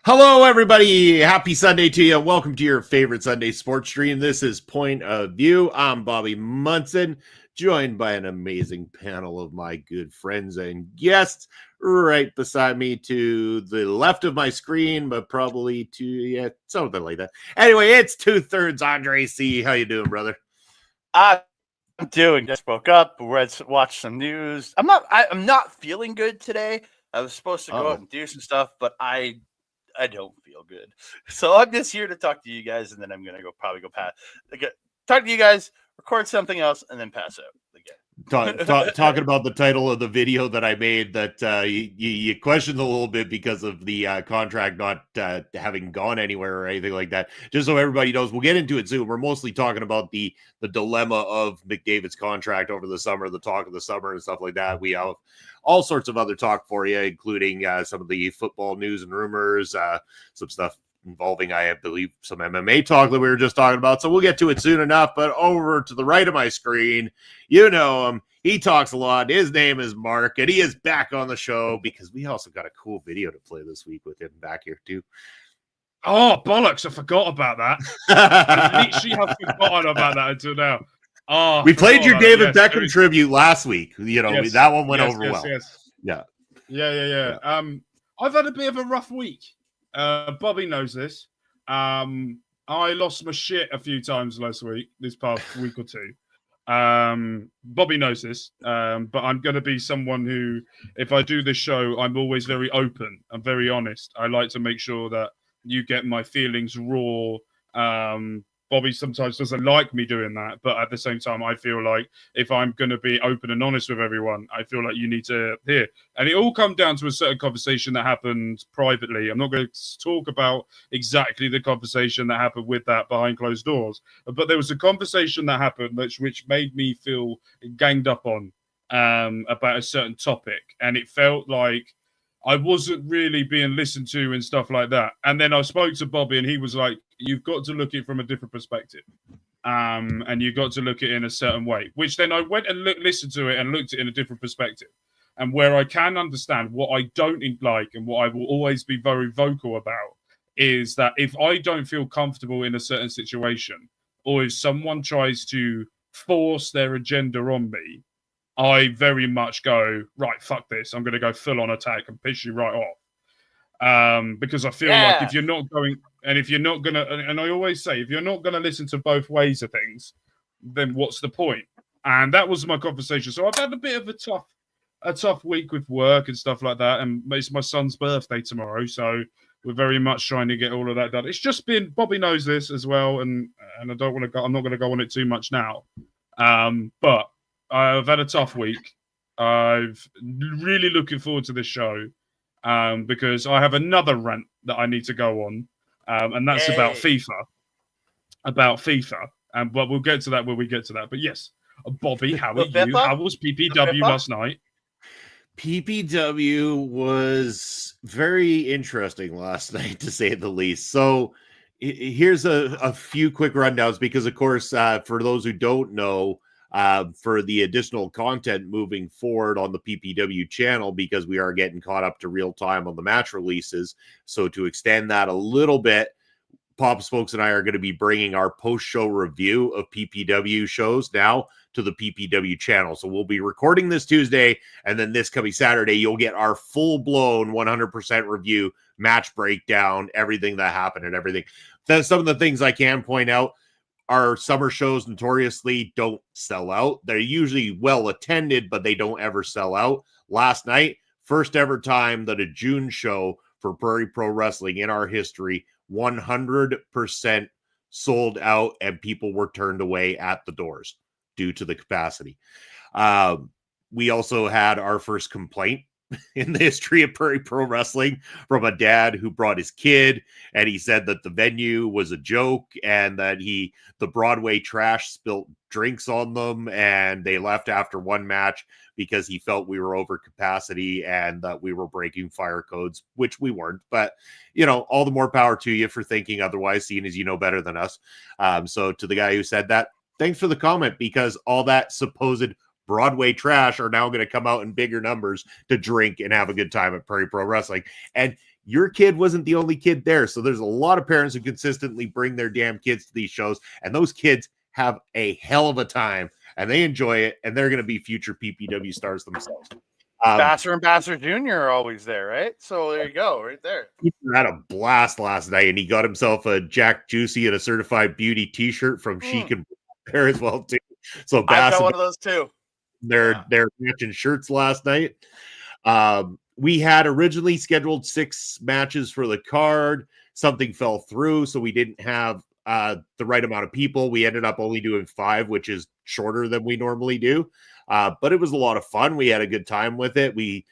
Hello, everybody. Happy Sunday to you. Welcome to your favorite Sunday sports stream. This is Point of View. I'm Bobby Munson, joined by an amazing panel of my good friends and guests right beside me to the left of my screen, but probably to, something like that. Anyway, it's 2/3 Andre C. How you doing, brother? I'm doing. Just woke up, watched some news. I'm not feeling good today. I was supposed to go out and do some stuff, but I don't feel good. So I'm just here to talk to you guys, and then I'm gonna probably go talk to you guys, record something else, and then pass out again. Talking about the title of the video that I made that you questioned a little bit because of the contract not having gone anywhere or anything like that. Just so everybody knows, we'll get into it soon. We're mostly talking about the dilemma of McDavid's contract over the summer, the talk of the summer and stuff like that. We have all sorts of other talk for you, including some of the football news and rumors, some stuff involving, I believe, some MMA talk that we were just talking about. So we'll get to it soon enough. But over to the right of my screen, you know him. He talks a lot. His name is Mark, and he is back on the show because we also got a cool video to play this week with him back here, too. Oh, bollocks. I forgot about that. I literally have forgotten about that until now. Oh, we played your David Beckham tribute last week. You know, that one went over well. Yeah. I've had a bit of a rough week. Bobby knows this. I lost my shit a few times this past week or two. Bobby knows this, but I'm going to be someone who, if I do this show, I'm always very open. I'm very honest. I like to make sure that you get my feelings raw. Bobby sometimes doesn't like me doing that, but at the same time, I feel like if I'm going to be open and honest with everyone, I feel like you need to hear. And it all comes down to a certain conversation that happened privately. I'm not going to talk about exactly the conversation that happened with that behind closed doors, but there was a conversation that happened which made me feel ganged up on about a certain topic. And it felt like I wasn't really being listened to and stuff like that. And then I spoke to Bobby and he was like, you've got to look at it from a different perspective. And you've got to look at it in a certain way, which then I went and listened to it and looked at it in a different perspective. And where I can understand what I don't like and what I will always be very vocal about is that if I don't feel comfortable in a certain situation, or if someone tries to force their agenda on me, I very much go, right, fuck this. I'm going to go full on attack and piss you right off. Because I feel like if you're not going, and if you're not going to, and I always say, if you're not going to listen to both ways of things, then what's the point? And that was my conversation. So I've had a bit of a tough week with work and stuff like that. And it's my son's birthday tomorrow. So we're very much trying to get all of that done. It's just been, Bobby knows this as well. And I don't want to go, I'm not going to go on it too much now. But I've had a tough week. I've really looking forward to this show because I have another rant that I need to go on, and that's about FIFA. But we'll get to that when we get to that. But yes, Bobby, how are you? How was PPW last night? PPW was very interesting last night, to say the least. So here's a few quick rundowns because, of course, for those who don't know, for the additional content moving forward on the PPW channel, because we are getting caught up to real time on the match releases. So to extend that a little bit, Pop Smokes and I are going to be bringing our post-show review of PPW shows now to the PPW channel. So we'll be recording this Tuesday, and then this coming Saturday, you'll get our full-blown 100% review, match breakdown, everything that happened and everything. That's some of the things I can point out. Our summer shows notoriously don't sell out. They're usually well attended, but they don't ever sell out. Last night, first ever time that a June show for Prairie Pro Wrestling in our history, 100% sold out, and people were turned away at the doors due to the capacity. We also had our first complaint in the history of Prairie Pro Wrestling from a dad who brought his kid, and he said that the venue was a joke and that the Broadway trash spilt drinks on them, and they left after one match because he felt we were over capacity and that we were breaking fire codes, which we weren't. But, you know, all the more power to you for thinking otherwise, seeing as you know better than us. So to the guy who said that, thanks for the comment, because all that supposed Broadway trash are now going to come out in bigger numbers to drink and have a good time at Prairie Pro Wrestling. And Your kid wasn't the only kid there. So there's a lot of parents who consistently bring their damn kids to these shows, and those kids have a hell of a time and they enjoy it, and they're going to be future PPW stars themselves. Basser and Basser Jr. are always there, right? So there you go, right there. He had a blast last night, and he got himself a Jack Juicy and a Certified Beauty T-shirt from Chic and there as well too. So I've got one of those too. They're matching shirts last night. We had originally scheduled 6 matches for the card. Something fell through, so we didn't have the right amount of people. We ended up only doing 5, which is shorter than we normally do. But it was a lot of fun. We had a good time with it. We,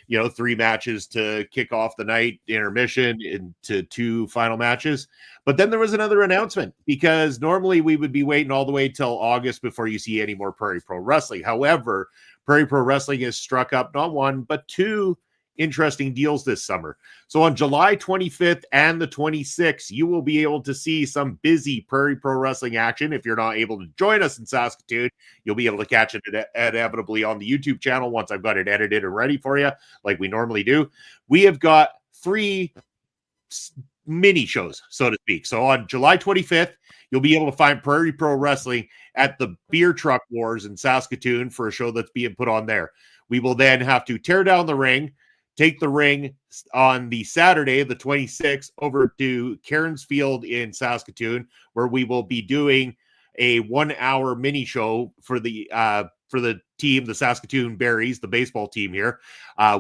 3 matches to kick off the night, intermission into 2 final matches. But then there was another announcement, because normally we would be waiting all the way till August before you see any more Prairie Pro Wrestling. However, Prairie Pro Wrestling has struck up not 1, but 2 interesting deals this summer. So on July 25th and the 26th, you will be able to see some busy Prairie Pro Wrestling action. If you're not able to join us in Saskatoon, you'll be able to catch it inevitably on the YouTube channel once I've got it edited and ready for you, like we normally do. We have got 3 mini shows, so to speak. So on July 25th, you'll be able to find Prairie Pro Wrestling at the Beer Truck Wars in Saskatoon for a show that's being put on there. We will then have to tear down the ring, take the ring on the Saturday, the 26th, over to Cairns Field in Saskatoon, where we will be doing a 1-hour mini show for the team, the Saskatoon Berries, the baseball team here.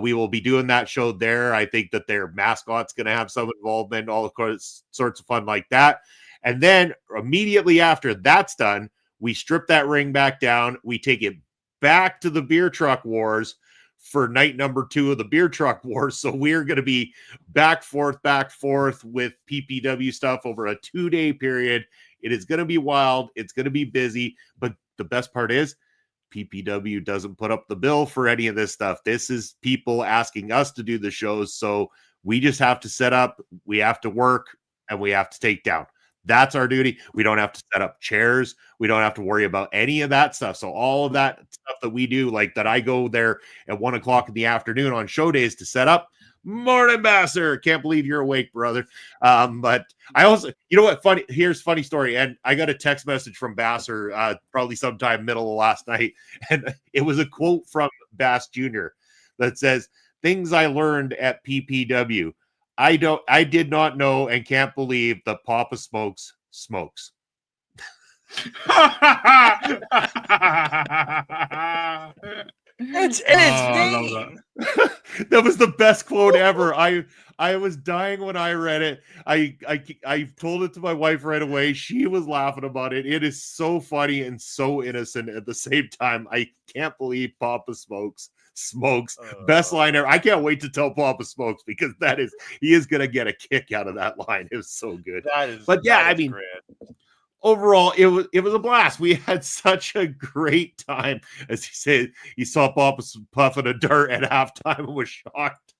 We will be doing that show there. I think that their mascot's going to have some involvement, all of course, sorts of fun like that. And then immediately after that's done, we strip that ring back down. We take it back to the Beer Truck Wars for night number 2 of the Beer Truck Wars. So we're going to be back forth with PPW stuff over a 2-day period. It is going to be wild. It's going to be busy. But the best part is PPW doesn't put up the bill for any of this stuff. This is people asking us to do the shows. So we just have to set up, we have to work, and we have to take down. That's our duty. We don't have to set up chairs. We don't have to worry about any of that stuff. So all of that stuff that we do, like that I go there at 1:00 in the afternoon on show days to set up. Morning, Basser. Can't believe you're awake, brother. But I also, funny, here's a funny story. And I got a text message from Basser probably sometime middle of last night. And it was a quote from Bass Jr. that says, "Things I learned at PPW. I did not know and can't believe that Papa Smokes smokes." It's that was the best quote ever. I was dying when I read it. I told it to my wife right away. She was laughing about it. It is so funny and so innocent at the same time. I can't believe Papa Smokes. Best line ever. I can't wait to tell Papa Smokes, because he is gonna get a kick out of that line. It was so good. Great. Overall, it was a blast. We had such a great time. As he said, he saw Papa puffing a dart at halftime and was shocked.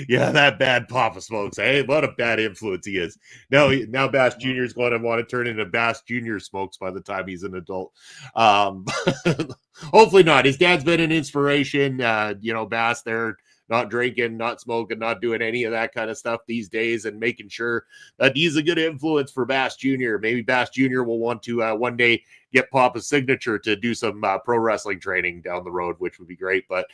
Yeah, that bad Papa Smokes. Hey, what a bad influence he is. Now Bass Jr. is going to want to turn into Bass Jr. Smokes by the time he's an adult. Hopefully not. His dad's been an inspiration. Bass there, not drinking, not smoking, not doing any of that kind of stuff these days, and making sure that he's a good influence for Bass Jr. Maybe Bass Jr. will want to one day get Papa's signature to do some pro wrestling training down the road, which would be great. But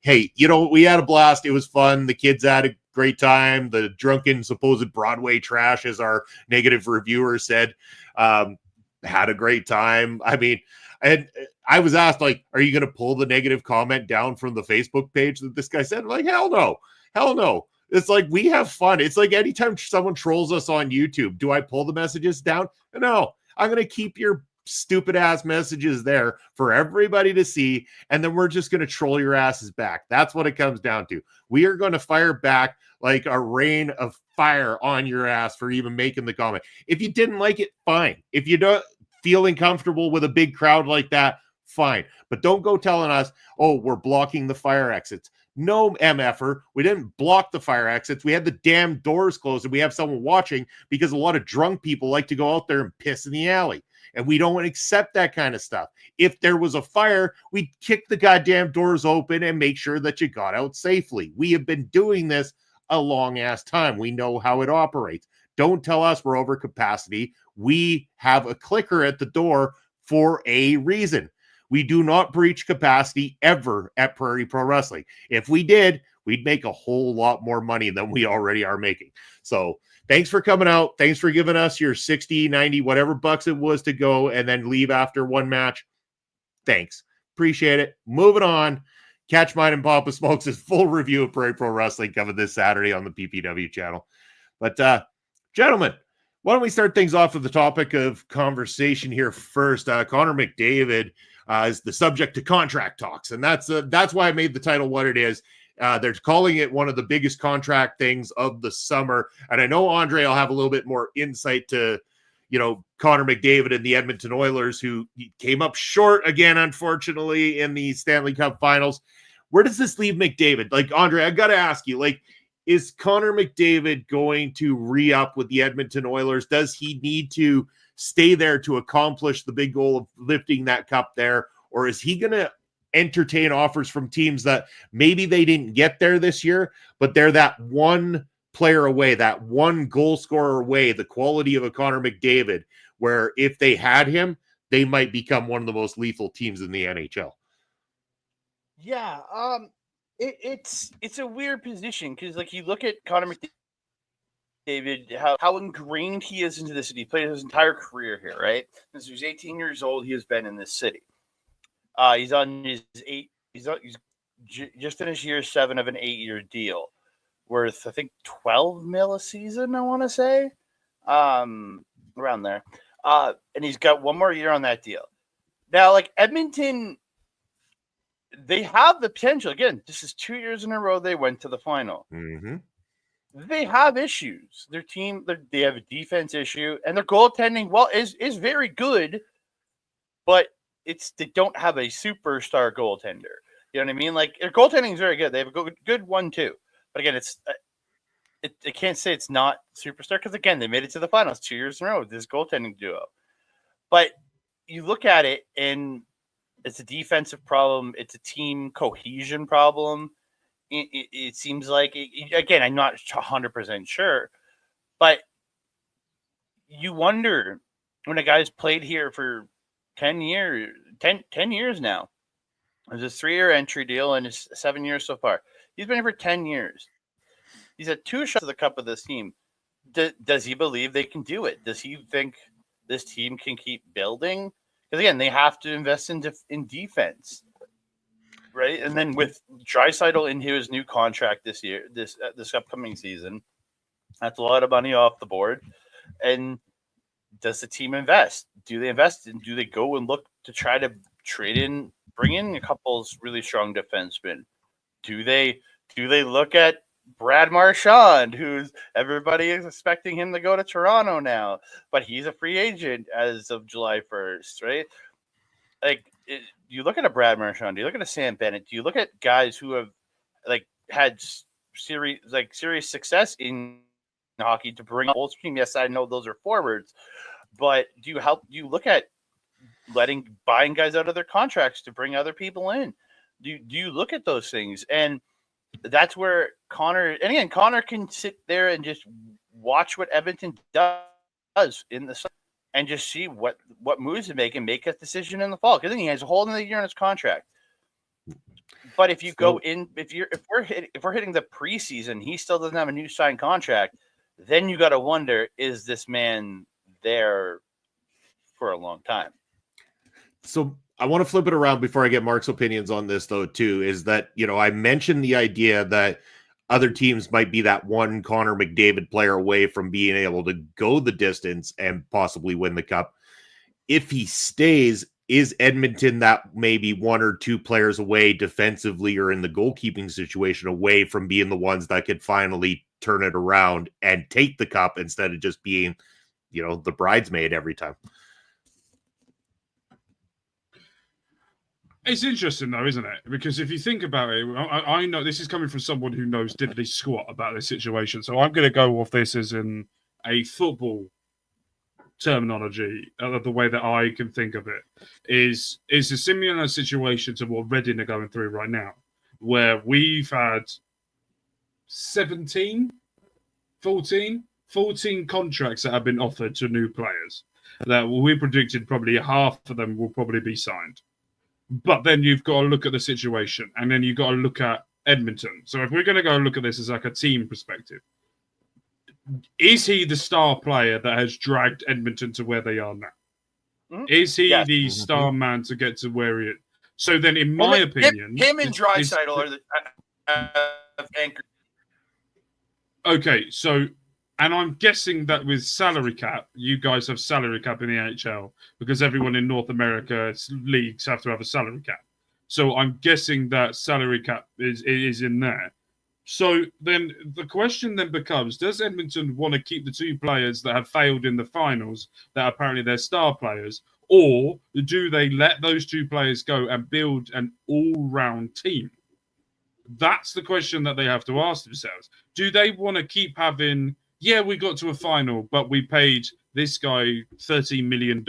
hey, we had a blast. It was fun. The kids had a great time. The drunken supposed Broadway trash, as our negative reviewer said, had a great time. I mean, and I was asked, like, are you going to pull the negative comment down from the Facebook page that this guy said? I'm like, hell no. It's like, we have fun. It's like anytime someone trolls us on YouTube, do I pull the messages down? No, I'm going to keep your stupid ass messages there for everybody to see, and then we're just going to troll your asses back. That's what it comes down to. We are going to fire back like a rain of fire on your ass for even making the comment. If you didn't like it, fine. If you don't feeling comfortable with a big crowd like that, fine. But don't go telling us, oh, we're blocking the fire exits. No, MFer. We didn't block the fire exits. We had the damn doors closed, and we have someone watching, because a lot of drunk people like to go out there and piss in the alley. And we don't accept that kind of stuff. If there was a fire, we'd kick the goddamn doors open and make sure that you got out safely. We have been doing this a long ass time. We know how it operates. Don't tell us we're over capacity. We have a clicker at the door for a reason. We do not breach capacity ever at Prairie Pro Wrestling. If we did, we'd make a whole lot more money than we already are making. So thanks for coming out. Thanks for giving us your 60, 90, whatever bucks it was to go and then leave after one match. Thanks. Appreciate it. Moving on. Catch mine and Papa Smokes' full review of Prairie Pro Wrestling coming this Saturday on the PPW channel. But gentlemen, why don't we start things off with the topic of conversation here first? Connor McDavid is the subject to contract talks, and that's why I made the title what it is. They're calling it one of the biggest contract things of the summer, and I know Andre will have a little bit more insight to, Connor McDavid and the Edmonton Oilers, who came up short again, unfortunately, in the Stanley Cup Finals. Where does this leave McDavid? Like, Andre, I got to ask you, is Connor McDavid going to re-up with the Edmonton Oilers? Does he need to stay there to accomplish the big goal of lifting that cup there? Or is he going to entertain offers from teams that maybe they didn't get there this year, but they're that one player away, that one goal scorer away, the quality of a Connor McDavid, where if they had him, they might become one of the most lethal teams in the NHL? Yeah, it's a weird position because, you look at Connor McDavid, how ingrained he is into the city. He played his entire career here, right? Since he was 18 years old, he has been in this city. He's on his he's just finished year 7 of an 8-year deal, worth I think $12 million a season. I want to say, around there. And he's got one more year on that deal. Now, Edmonton, they have the potential. Again, this is 2 years in a row they went to the final. Mm-hmm. They have issues. Their team, they have a defense issue, and their goaltending, is very good, but they don't have a superstar goaltender. You know what I mean? Their goaltending is very good. They have a good one too. But again, I can't say it's not superstar because again, they made it to the finals 2 years in a row with this goaltending duo. But you look at it and it's a defensive problem. It's a team cohesion problem. It seems like, again, I'm not 100% sure, but you wonder when a guy's played here for 10 years now. There's a 3-year entry deal and it's 7 years so far. He's been here for 10 years. He's had 2 shots of the cup of this team. Does he believe they can do it? Does he think this team can keep building? Because again, they have to invest in defense, right? And then with Draisaitl in his new contract this year, this upcoming season, that's a lot of money off the board. And does the team invest? Do they invest? And do they go and look to try to bring in a couple really strong defensemen? Do they look at Brad Marchand, who's everybody is expecting him to go to Toronto now, but he's a free agent as of July 1st, right? You look at a Brad Marchand, do you look at a Sam Bennett, do you look at guys who have had serious success in hockey to bring up the team? Yes, I know those are forwards, but do you look at buying guys out of their contracts to bring other people in? Do you look at those things? And that's where Connor can sit there and just watch what Edmonton does in the summer and just see what moves to make and make a decision in the fall. Because then he has a whole another year on his contract. But if you go in, if we're hitting the preseason, he still doesn't have a new signed contract. Then you got to wonder, is this man there for a long time? So I want to flip it around before I get Mark's opinions on this, though, too, is that, I mentioned the idea that other teams might be that one Connor McDavid player away from being able to go the distance and possibly win the cup. If he stays, is Edmonton that maybe 1 or 2 players away defensively or in the goalkeeping situation away from being the ones that could finally turn it around and take the cup instead of just being, the bridesmaid every time? It's interesting, though, isn't it? Because if you think about it, I know this is coming from someone who knows diddly squat about this situation. So I'm going to go off this as in a football terminology, the way that I can think of it, is a similar situation to what Reading are going through right now, where we've had 14 contracts that have been offered to new players. That we predicted probably half of them will probably be signed. But then you've got to look at the situation, and then you've got to look at Edmonton. So if we're going to go look at this as like a team perspective, is he the star player that has dragged Edmonton to where they are now? Mm-hmm. Is he the star man to get to where he is? So then, in my opinion... Him and Draisaitl are the anchor. Okay, so... And I'm guessing that with salary cap, you guys have salary cap in the NHL because everyone in North America leagues have to have a salary cap. So I'm guessing that salary cap is in there. So then the question then becomes, does Edmonton want to keep the two players that have failed in the finals that are apparently their star players, or do they let those two players go and build an all-round team? That's the question that they have to ask themselves. Do they want to keep having... Yeah, we got to a final, but we paid this guy $13 million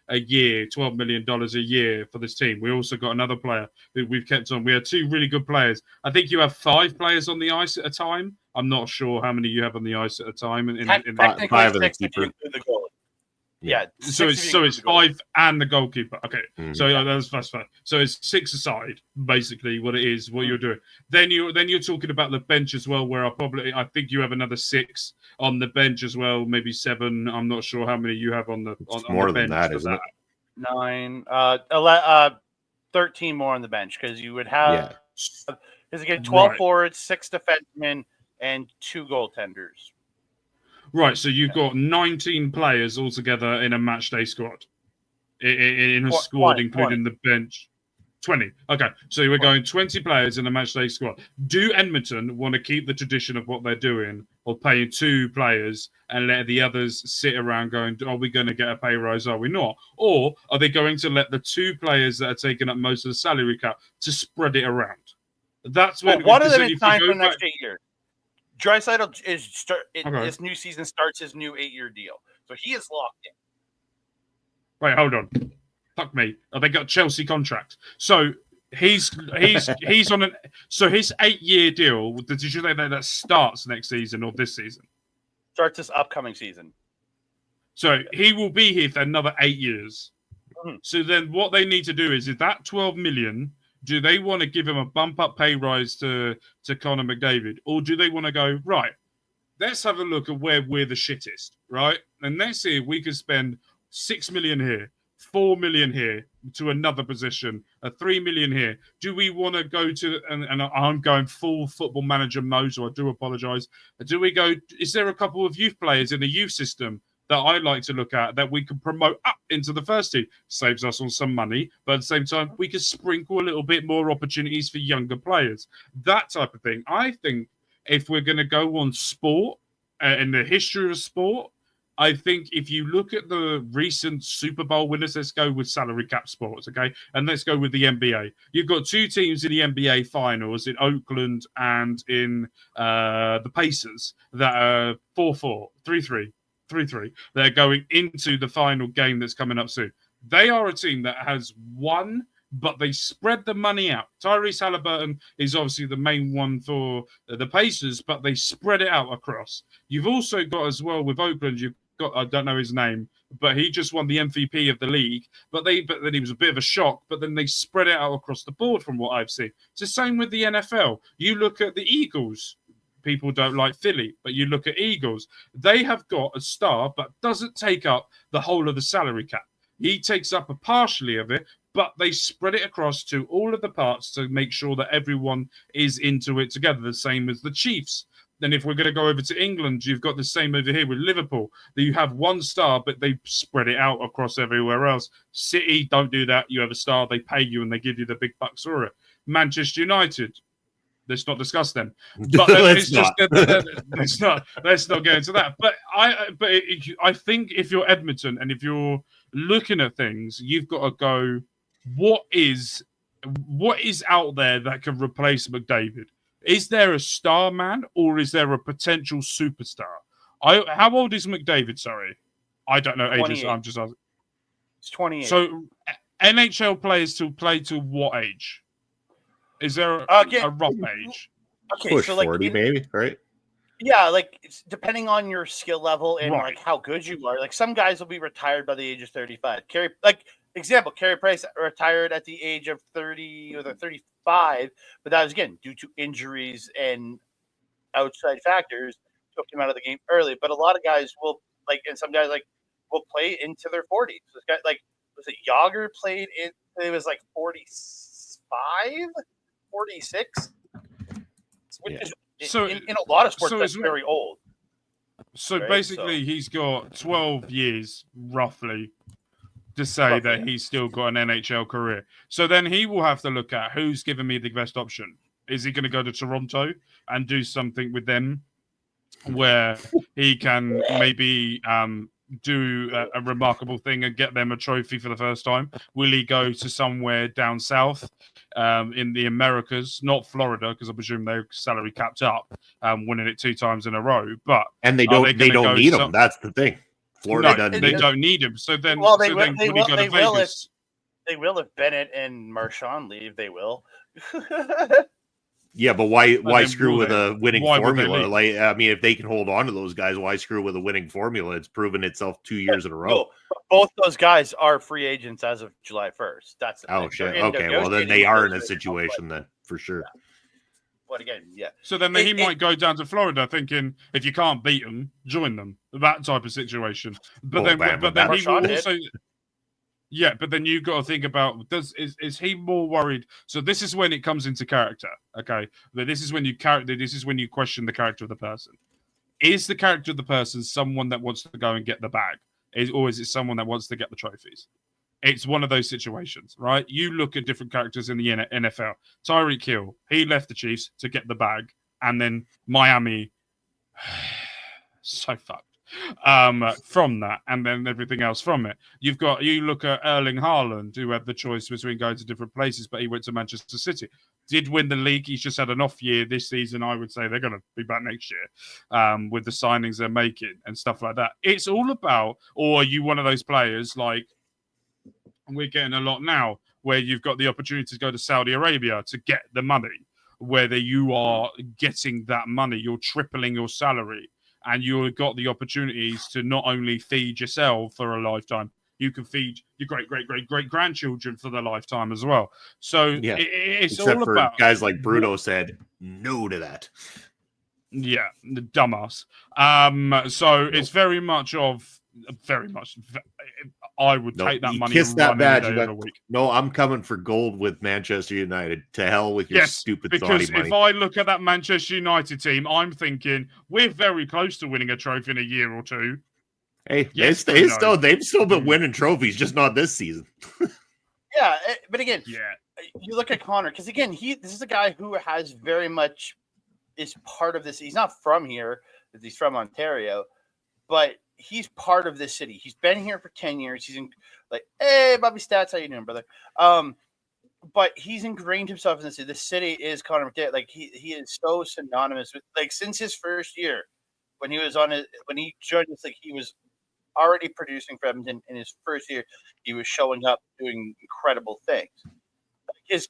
a year, $12 million a year for this team. We also got another player that we've kept on. We had two really good players. I think you have 5 players on the ice at a time. I'm not sure how many you have on the ice at a time. Technically, 5 of the keeper. Yeah. So it's 5 and the goalkeeper. Okay. Mm-hmm. So that's fine. So it's 6 aside, basically, what it is, what you're doing. Then you're talking about the bench as well, where I think you have another 6 on the bench as well, maybe 7. I'm not sure how many you have on the more the bench. Than that, isn't it? 9, 13 more on the bench because you would have because again 12 forwards, 6 defensemen, and 2 goaltenders. Right, so you've got 19 players altogether in a match day squad. In a squad, including 20. The bench. 20. Okay, so we're going 20 players in a match day squad. Do Edmonton want to keep the tradition of what they're doing of paying 2 players and let the others sit around going, are we going to get a pay rise? Are we not? Or are they going to let the 2 players that are taking up most of the salary cap to spread it around? That's when one of them is signed for the next 8 years. Draisaitl this new season starts his new 8-year deal, so he is locked in. Wait, hold on. Fuck me. Oh, they got Chelsea contract. So he's on an. So his 8-year deal. Did you say that starts next season or this season? Starts this upcoming season. So he will be here for another 8 years. Mm-hmm. So then, what they need to do is that 12 million. Do they want to give him a bump up pay rise to Connor McDavid? Or do they want to go, right, let's have a look at where we're the shittest, right? And let's see if we can spend 6 million here, 4 million here to another position, 3 million here. Do we want to go to, and I'm going full football manager mode, so I do apologize. Do we go, is there a couple of youth players in the youth system that I like to look at that we can promote up into the first team? Saves us on some money, but at the same time, we can sprinkle a little bit more opportunities for younger players. That type of thing. I think if we're going to go on sport and the history of sport, I think if you look at the recent Super Bowl winners, let's go with salary cap sports, okay? And let's go with the NBA. You've got 2 teams in the NBA finals in Oakland and in the Pacers that are 4-4, 3-3. 3-3. They're going into the final game that's coming up soon. They are a team that has won, but they spread the money out. Tyrese Halliburton is obviously the main one for the Pacers, but they spread it out across. You've also got as well with Oakland, you've got, I don't know his name, but he just won the MVP of the league. But then he was a bit of a shock, but then they spread it out across the board from what I've seen. It's the same with the NFL. You look at the Eagles. People don't like Philly, but you look at Eagles. They have got a star, but doesn't take up the whole of the salary cap. He takes up a partially of it, but they spread it across to all of the parts to make sure that everyone is into it together, the same as the Chiefs. Then if we're going to go over to England, you've got the same over here with Liverpool. You have one star, but they spread it out across everywhere else. City, don't do that. You have a star, they pay you, and they give you the big bucks for it. Manchester United, let's not discuss them. But let's not get into that. But I think if you're Edmonton and if you're looking at things, you've got to go, what is out there that can replace McDavid? Is there a star man or is there a potential superstar? How old is McDavid? Sorry, I don't know ages. I'm just asking. It's 28. So NHL players to play to what age? Is there a rough age? Okay, push so like 40 maybe, right? Yeah, like it's depending on your skill level and Right. like how good you are. Like some guys will be retired by the age of 35. Carey Price retired at the age of 30 or 35, but that was again due to injuries and outside factors took him out of the game early. But a lot of guys will and some guys will play into their 40s. This guy was it Yager played in? It was like 45, 46, which Yeah. is So in a lot of sports so that's it's very old. so Right, basically he's got 12 years roughly to say that yeah. he's still got an NHL career. So then he will have to look at who's giving me the best option. Is he going to go to Toronto and do something with them where he can maybe do a remarkable thing and get them a trophy for the first time? Will he go to somewhere down south in the Americas, not Florida, because I presume they're salary capped up, winning it 2 times in a row? But And they are don't gonna go need him. That's the thing. Florida No, doesn't they need him. don't need him. So then, Well, would he go to Vegas? They will if Bennett and Marchand leave. They will. Yeah, but why then screw will with they? a winning Why would they formula? leave? Like, I mean, if they can hold on to those guys, why screw with a winning formula? It's proven itself 2 years in a row. No, both those guys are free agents as of July 1st. That's the Oh thing. shit. They're in Okay, well then negotiating they are in a negotiating situation then for sure. Yeah. But again, yeah. So then he might go down to Florida thinking, if you can't beat them, join them. That type of situation. But Oh, then, man, but but then that- he will Marchand also. Yeah, but then you've got to think about is he more worried? So this is when it comes into character. Okay, but this is when you question the character of the person. Is the character of the person someone that wants to go and get the bag, or is it someone that wants to get the trophies? It's one of those situations, right? You look at different characters in the NFL. Tyreek Hill, he left the Chiefs to get the bag, and then Miami, so fucked from that, and then everything else from it. You look at Erling Haaland, who had the choice between going to different places, but he went to Manchester City. Did win the league. He's just had an off year this season. I would say they're going to be back next year with the signings they're making and stuff like that. It's all about, or are you one of those players like we're getting a lot now, where you've got the opportunity to go to Saudi Arabia to get the money, whether you are getting that money, you're tripling your salary, and you've got the opportunities to not only feed yourself for a lifetime, you can feed your great grandchildren for their lifetime as well. So Yeah, it's except all for about guys like Bruno said no to that. Yeah, the dumbass. So it's very much. I would take that you money kiss and that run badge. any day You of got, the week. no, I'm coming for gold with Manchester United. To hell with your stupid Saudi money. If I look at that Manchester United team, I'm thinking we're very close to winning a trophy in a year or two. Hey, Yes, they've still been winning trophies, just not this season. Yeah, but again, Yeah. You look at Connor because again, this is a guy who has very much is part of this. He's not from here; he's from Ontario, but he's part of this city. He's been here for 10 years. He's in hey, Bobby Stats, how you doing, brother? But he's ingrained himself in the city. The city is Connor McDavid. Like he is so synonymous with since his first year when he joined us, he was already producing for Edmonton in his first year. He was showing up doing incredible things. And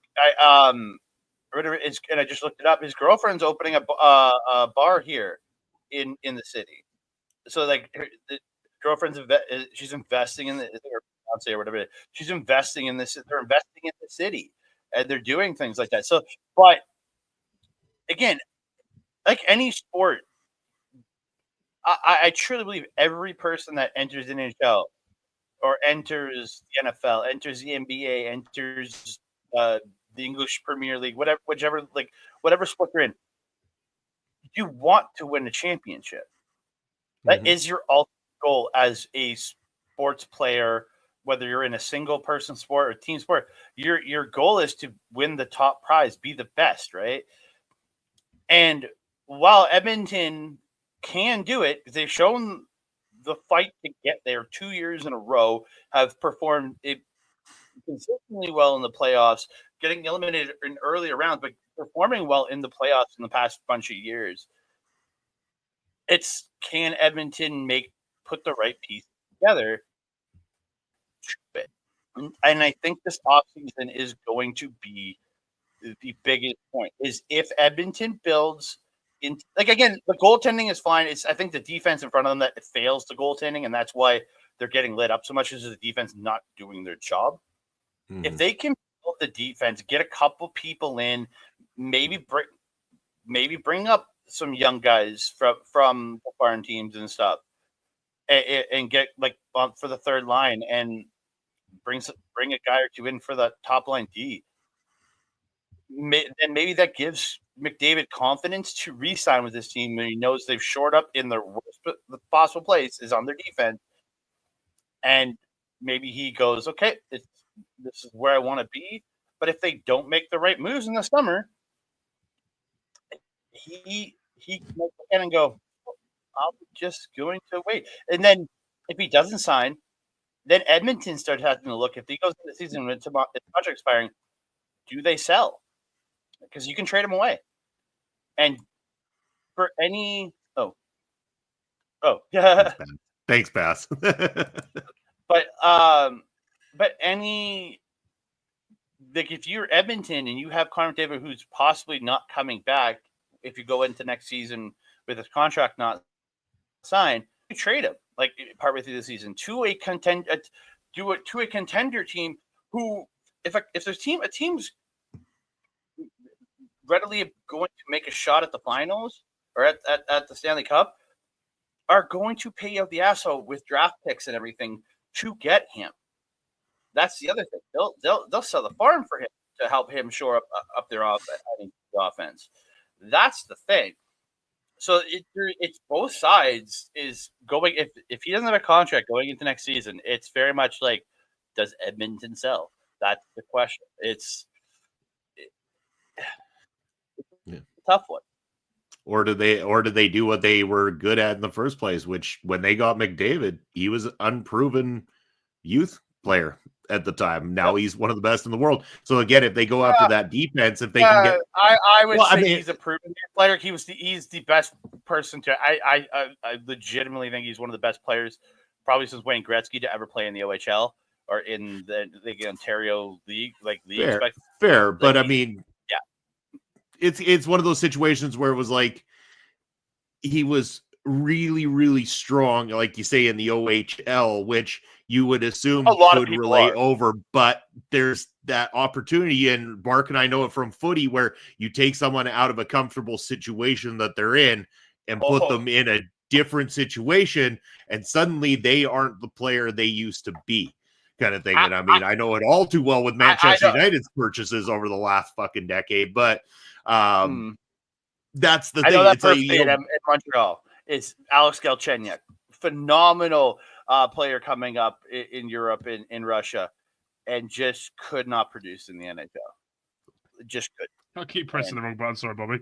I just looked it up. His girlfriend's opening a bar here in the city. So the girlfriend's she's investing in or fiance or whatever. She's investing in this. They're investing in the city, and they're doing things like that. So, but again, like any sport, I truly believe every person that enters the NHL or enters the NFL, enters the NBA, enters the English Premier League, whatever sport you're in, you want to win a championship. That is your ultimate goal as a sports player, whether you're in a single person sport or team sport. Your goal is to win the top prize, be the best, right? And while Edmonton can do it, they've shown the fight to get there 2 years in a row, have performed it consistently well in the playoffs, getting eliminated in earlier rounds, but performing well in the playoffs in the past bunch of years. It's can Edmonton put the right piece together? And I think this offseason is going to be the biggest point is if Edmonton builds in, like, again, the goaltending is fine. It's, I think, the defense in front of them that fails the goaltending, and that's why they're getting lit up so much, is the defense not doing their job. If they can build the defense, get a couple people in, maybe bring up some young guys from the foreign teams and stuff, and get like for the third line, and bring a guy or two in for the top line D. Then maybe that gives McDavid confidence to re-sign with this team. He knows they've shored up in the worst possible place is on their defense, and maybe he goes, okay, this is where I want to be. But if they don't make the right moves in the summer, he can look ahead and go, I'm just going to wait. And then if he doesn't sign, then Edmonton starts having to look. If he goes into the season with his contract expiring, do they sell? Because you can trade him away. And for any yeah. Thanks, Bass. But any, like, if you're Edmonton and you have Connor McDavid who's possibly not coming back, if you go into next season with his contract not signed, you trade him like partway through the season to a contender team who, if there's a team's readily going to make a shot at the finals or at the Stanley Cup, are going to pay out the asshole with draft picks and everything to get him. That's the other thing. They'll sell the farm for him to help him shore up their offense. That's the thing. So it's both sides is going. If he doesn't have a contract going into next season, it's very much like, does Edmonton sell? That's the question. It's a tough one. Or did they do what they were good at in the first place, which when they got McDavid, he was an unproven youth player at the time. Now he's one of the best in the world. So again, if they go after that defense, if they can get, I would say he's a proven player. He's the best person to. I legitimately think he's one of the best players, probably since Wayne Gretzky, to ever play in the OHL or in the Ontario League. Fair, but I mean, it's one of those situations where it was like he was really, really strong, like you say, in the OHL, which you would assume could relate over, but there's that opportunity, and Mark and I know it from footy, where you take someone out of a comfortable situation that they're in and put them in a different situation, and suddenly they aren't the player they used to be, kind of thing. And I mean, I know it all too well with Manchester United's purchases over the last fucking decade, but that's the thing. I know that person in Montreal is Alex Galchenyuk, phenomenal player coming up in Europe, in Russia, and just could not produce in the NHL. Just could. I'll keep pressing the wrong button. Sorry, Bobby.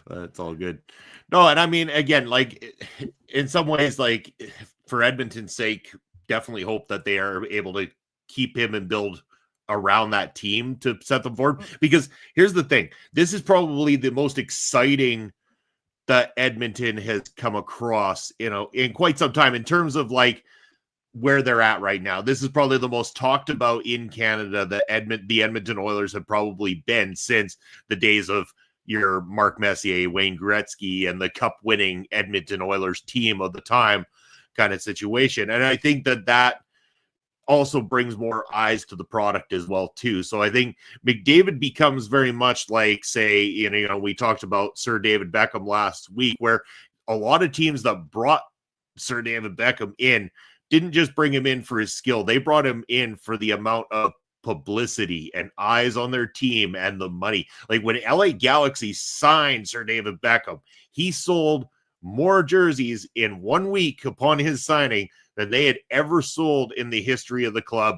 That's all good. No, and I mean, again, like in some ways, like for Edmonton's sake, definitely hope that they are able to keep him and build around that team to set them forward. Because here's the thing, this is probably the most exciting that Edmonton has come across, in quite some time in terms of like where they're at right now. This is probably the most talked about in Canada that the Edmonton Oilers have probably been since the days of your Mark Messier, Wayne Gretzky, and the cup winning Edmonton Oilers team of the time kind of situation. And I think that also brings more eyes to the product as well too. So I think McDavid becomes very much like, say, we talked about Sir David Beckham last week, where a lot of teams that brought Sir David Beckham in didn't just bring him in for his skill. They brought him in for the amount of publicity and eyes on their team and the money. Like when LA Galaxy signed Sir David Beckham, he sold more jerseys in 1 week upon his signing than they had ever sold in the history of the club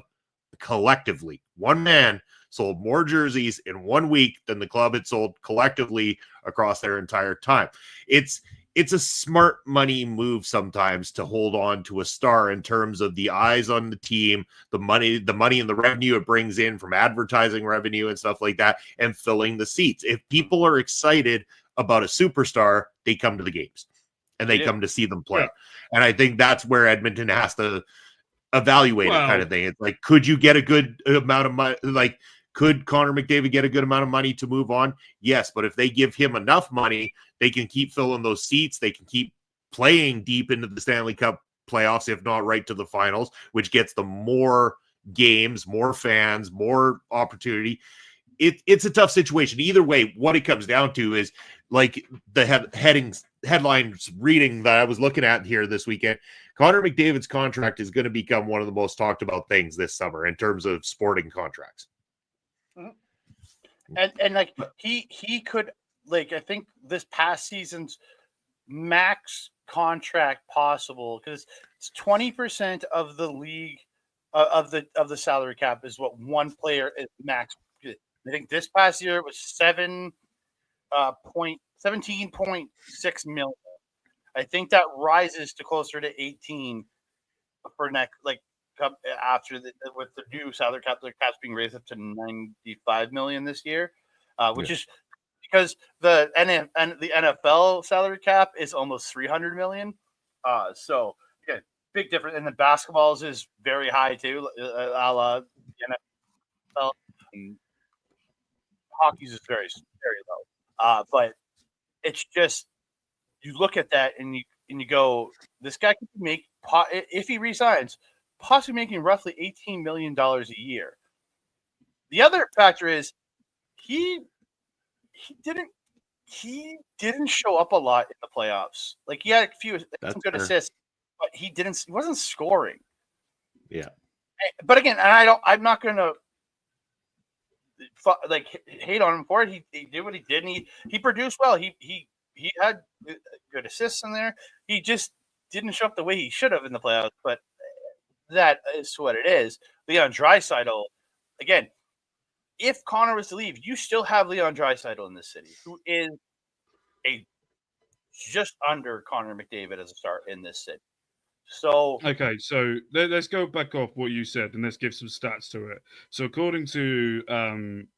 collectively. One man sold more jerseys in 1 week than the club had sold collectively across their entire time. It's a smart money move sometimes to hold on to a star in terms of the eyes on the team, the money and the revenue it brings in from advertising revenue and stuff like that, and filling the seats. If people are excited about a superstar, they come to the games and they come to see them play. Yeah. And I think that's where Edmonton has to evaluate it kind of thing. It's like, could you get a good amount of money? Like, could Connor McDavid get a good amount of money to move on? Yes, but if they give him enough money, they can keep filling those seats. They can keep playing deep into the Stanley Cup playoffs, if not right to the finals, which gets them more games, more fans, more opportunity. It's a tough situation. Either way, what it comes down to is like the headlines reading that I was looking at here this weekend. Connor McDavid's contract is going to become one of the most talked about things this summer in terms of sporting contracts. And like he could, like, I think this past season's max contract possible, because it's 20% of the league of the salary cap is what one player is max. I think this past year it was 17.6 million. I think that rises to closer to 18 for next, like, after with the new salary cap, the cap's being raised up to 95 million this year, which is because the NFL salary cap is almost 300 million. So yeah, big difference. And the basketballs is very high too, a la the NFL. Hockey's is very, very low. But it's just, you look at that and you go, this guy could make, if he resigns, possibly making roughly $18 million a year. The other factor is he didn't show up a lot in the playoffs. Like, he had some good assists, but he wasn't scoring. Yeah. But again, and I'm not going to like hate on him for it. He did what he did, and he produced well. He had good assists in there. He just didn't show up the way he should have in the playoffs. But that is what it is. Leon Draisaitl, again, if Connor was to leave, you still have Leon Draisaitl in this city, who is just under Connor McDavid as a star in this city. So okay, so let's go back off what you said and let's give some stats to it. So according to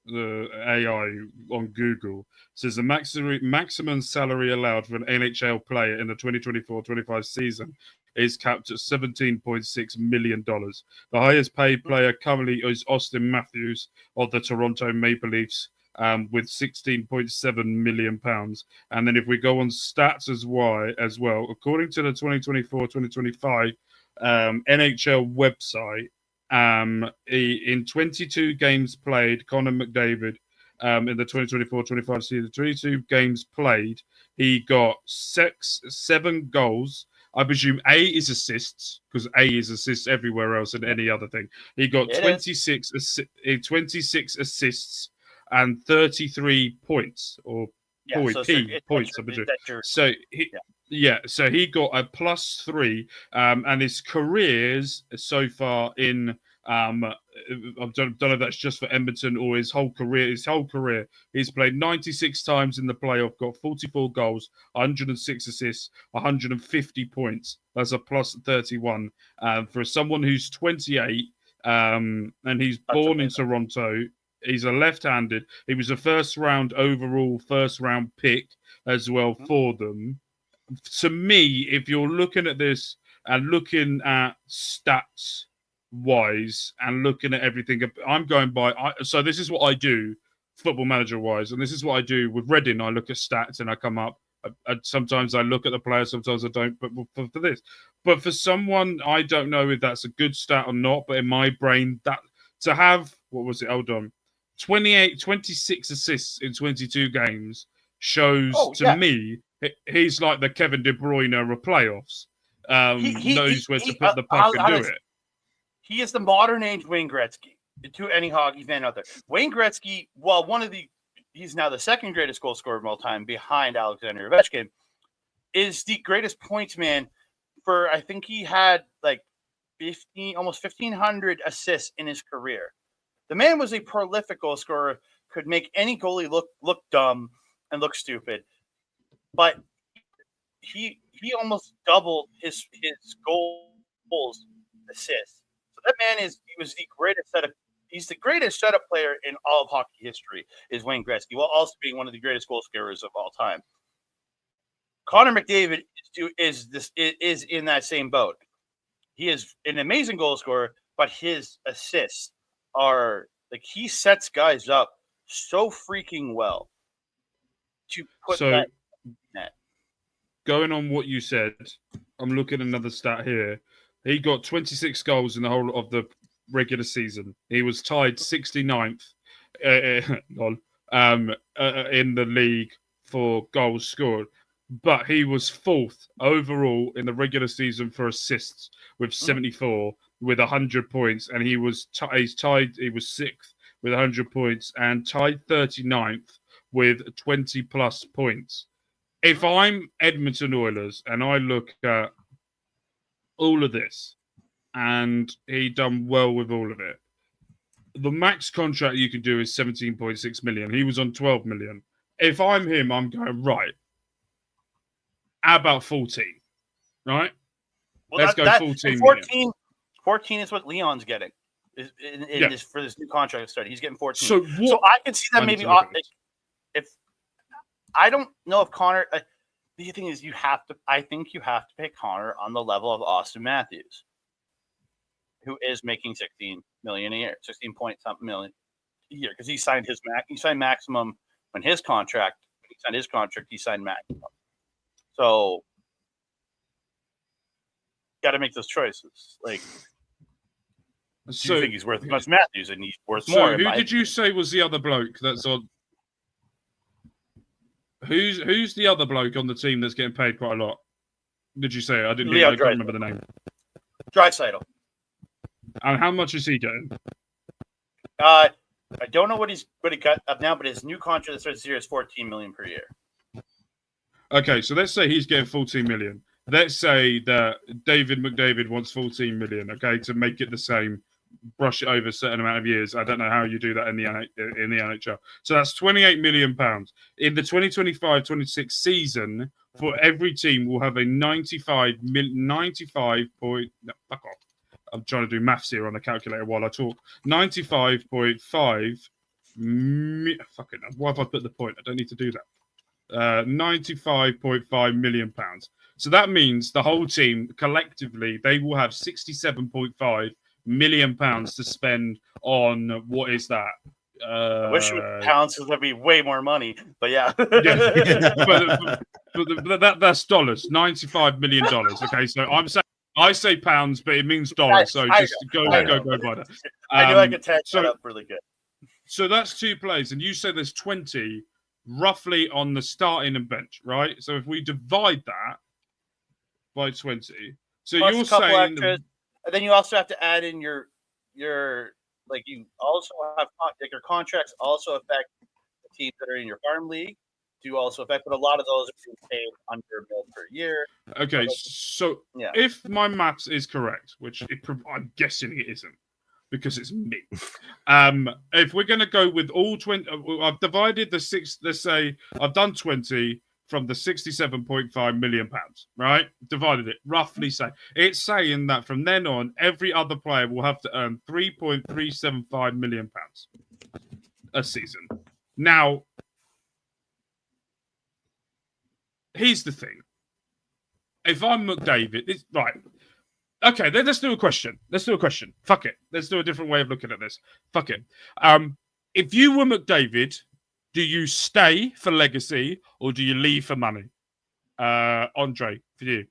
the AI on Google, says the maximum salary allowed for an NHL player in the 2024-25 season is capped at $17.6 million. The highest paid player currently is Austin Matthews of the Toronto Maple Leafs, with £16.7 million. And then if we go on stats as well, according to the 2024-2025 NHL website, in 22 games played, Connor McDavid, in the 2024-25 season, 22 games played, he got 7 goals. I presume A is assists, because A is assists everywhere else than any other thing. He got 26 assists and 33 points, or points, I presume. So so he got a +3, and his careers so far in I don't know if that's just for Edmonton or his whole career. He's played 96 times in the playoff, got 44 goals, 106 assists, 150 points. That's a +31 for someone who's 28, and he's born in Toronto. He's a left-handed. He was a first-round pick as well for them. To me, if you're looking at this and looking at stats wise and looking at everything, I'm going by. So this is what I do, Football Manager wise, and this is what I do with Reading. I look at stats and I come up. Sometimes I look at the players, sometimes I don't. But for this, but for someone, I don't know if that's a good stat or not. But in my brain, that to have, what was it? Hold on. 26 assists in 22 games shows to me he's like the Kevin De Bruyne of playoffs. He knows where to put the puck and do it. He is the modern age Wayne Gretzky to any hockey fan out there. Wayne Gretzky, well, he's now the second greatest goal scorer of all time behind Alexander Ovechkin, is the greatest points man for, I think he had like almost 1,500 assists in his career. The man was a prolific goal scorer, could make any goalie look dumb and look stupid. But he almost doubled his goals assists. So that man he's the greatest setup player in all of hockey history, is Wayne Gretzky, while also being one of the greatest goal scorers of all time. Connor McDavid is in that same boat. he is an amazing goal scorer, but his assists are like he sets guys up so freaking well to put that net. Going on what you said, I'm looking at another stat here. He got 26 goals in the whole of the regular season. He was tied 69th in the league for goals scored, but he was 4th overall in the regular season for assists with 74 with 100 points, and he was he's tied. He was 6th with 100 points and tied 39th with 20 plus points. If I'm Edmonton Oilers and I look at all of this, and he done well with all of it, the max contract you can do is 17.6 million. He was on 12 million. If I'm him, I'm going, right, how about 14? Right? Well, Let's go 14 million. 14 is what Leon's getting for this new contract start. He's getting 14. So I can see that maybe if I don't know if Connor. The thing is, I think you have to pay Connor on the level of Austin Matthews, who is making 16 million a year, 16 point something million a year, because he signed maximum when his contract. When he signed his contract, he signed maximum. So, got to make those choices. Like, do you think he's worth as much Matthews, and he's worth more? Who did you say was the other bloke that's on? Who's the other bloke on the team that's getting paid quite a lot? Did you say? I can't remember the name. Draisaitl. And how much is he getting? I don't know what he got up now, but his new contract that starts this year is 14 million per year. Okay, so let's say he's getting 14 million. Let's say that David McDavid wants 14 million. Okay, to make it the same, brush it over a certain amount of years. I don't know how you do that in the NHL. So that's 28 million pounds in the 2025-26 season. For every team, we'll have a 95 point. No, fuck off. I'm trying to do maths here on the calculator while I talk. 95.5. Fucking. Why have I put the point? I don't need to do that. 95.5 million pounds. So that means the whole team collectively, they will have 67.5 million pounds to spend on what is that? I wish it was pounds, because that'd be way more money. But yeah, but that's dollars. $95 million. Okay, so I say pounds, but it means dollars. So just go by that. I knew I could tag that up really good. So that's 2 players, and you say there's 20 roughly on the starting and bench, right? So if we divide that by 20, so plus you're saying. And then you also have to add in your like you also have like your contracts also affect the teams that are in your farm league. Do also affect, but a lot of those are being paid under $1 million per year. Okay, so if my maths is correct, which I'm guessing it isn't because it's me. If we're going to go with all 20, I've divided the 6. Let's say I've done 20. From the 67.5 million pounds, right? Divided it roughly. Say it's saying that from then on, every other player will have to earn 3.375 million pounds a season. Now, here's the thing: if I'm McDavid, it's right. Okay, then let's do a question. Fuck it. Let's do a different way of looking at this. Fuck it. If you were McDavid, do you stay for legacy or do you leave for money? Andre, for you.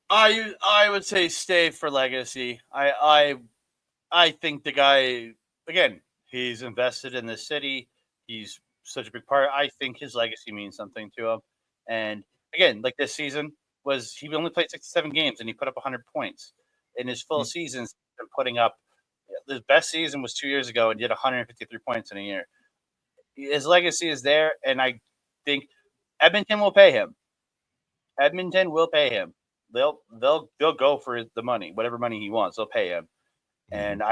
I would say stay for legacy. I think the guy, again, he's invested in the city. He's such a big part. I think his legacy means something to him. And again, like this season he only played 67 games and he put up 100 points. In his full seasons, he's been putting up. His best season was 2 years ago and he had 153 points in a year. His legacy is there, and I think Edmonton will pay him. They'll go for the money, whatever money he wants. They'll pay him, and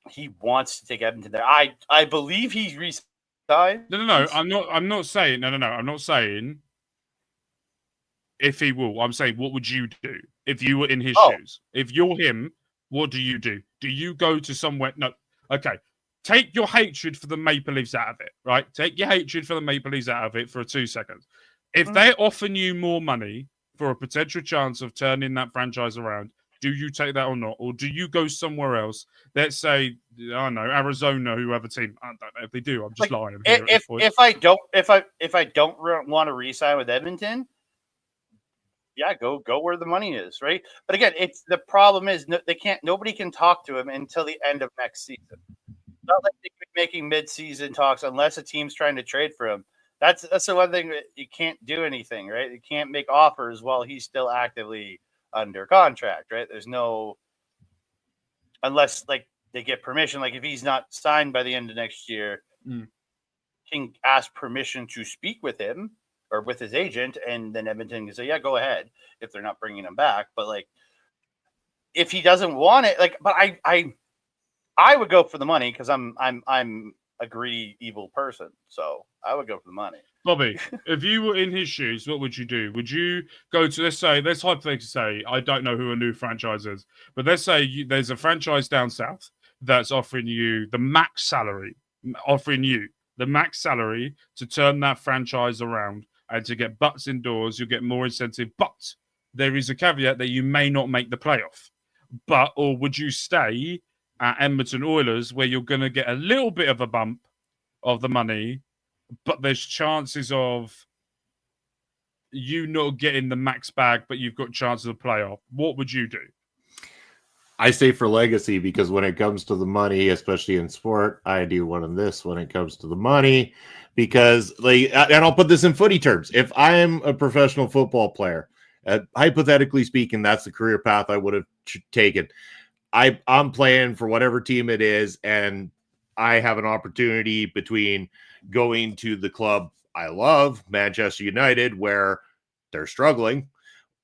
he wants to take Edmonton there. I believe he resigned. No. I'm not saying. No. I'm not saying if he will. I'm saying what would you do if you were in his shoes? If you're him, what do you do? Do you go to somewhere? No. Okay. Take your hatred for the Maple Leafs out of it, right? Take your hatred for the Maple Leafs out of it for 2 seconds. If they're offering you more money for a potential chance of turning that franchise around, do you take that or not? Or do you go somewhere else? Let's say, I don't know, Arizona, who have a team. I don't know if they do. I'm just lying here at this point. If I don't want to re-sign with Edmonton, yeah, go where the money is, right? But again, it's the problem is nobody can talk to him until the end of next season. It's not like they could be making mid-season talks unless a team's trying to trade for him. That's the one thing that you can't do anything, right? You can't make offers while he's still actively under contract, right? There's no, unless like they get permission, like if he's not signed by the end of next year, can ask permission to speak with him or with his agent, and then Edmonton can say, yeah, go ahead if they're not bringing him back. But like, if he doesn't want it, like, but I would go for the money because I'm a greedy, evil person, so I would go for the money. Bobby, if you were in his shoes, what would you do? Would you go to, let's hypothetically say, I don't know who a new franchise is, but let's say there's a franchise down south that's offering you the max salary to turn that franchise around and to get butts indoors. You'll get more incentive, but there is a caveat that you may not make the playoff. Or would you stay at Edmonton Oilers where you're going to get a little bit of a bump of the money, but there's chances of you not getting the max bag, but you've got chances of playoff? What would you do? I stay for legacy because when it comes to the money, especially in sport, I do one of this when it comes to the money because, like, and I'll put this in footy terms. If I am a professional football player, hypothetically speaking, that's the career path I would have taken. I'm playing for whatever team it is, and I have an opportunity between going to the club I love, Manchester United, where they're struggling,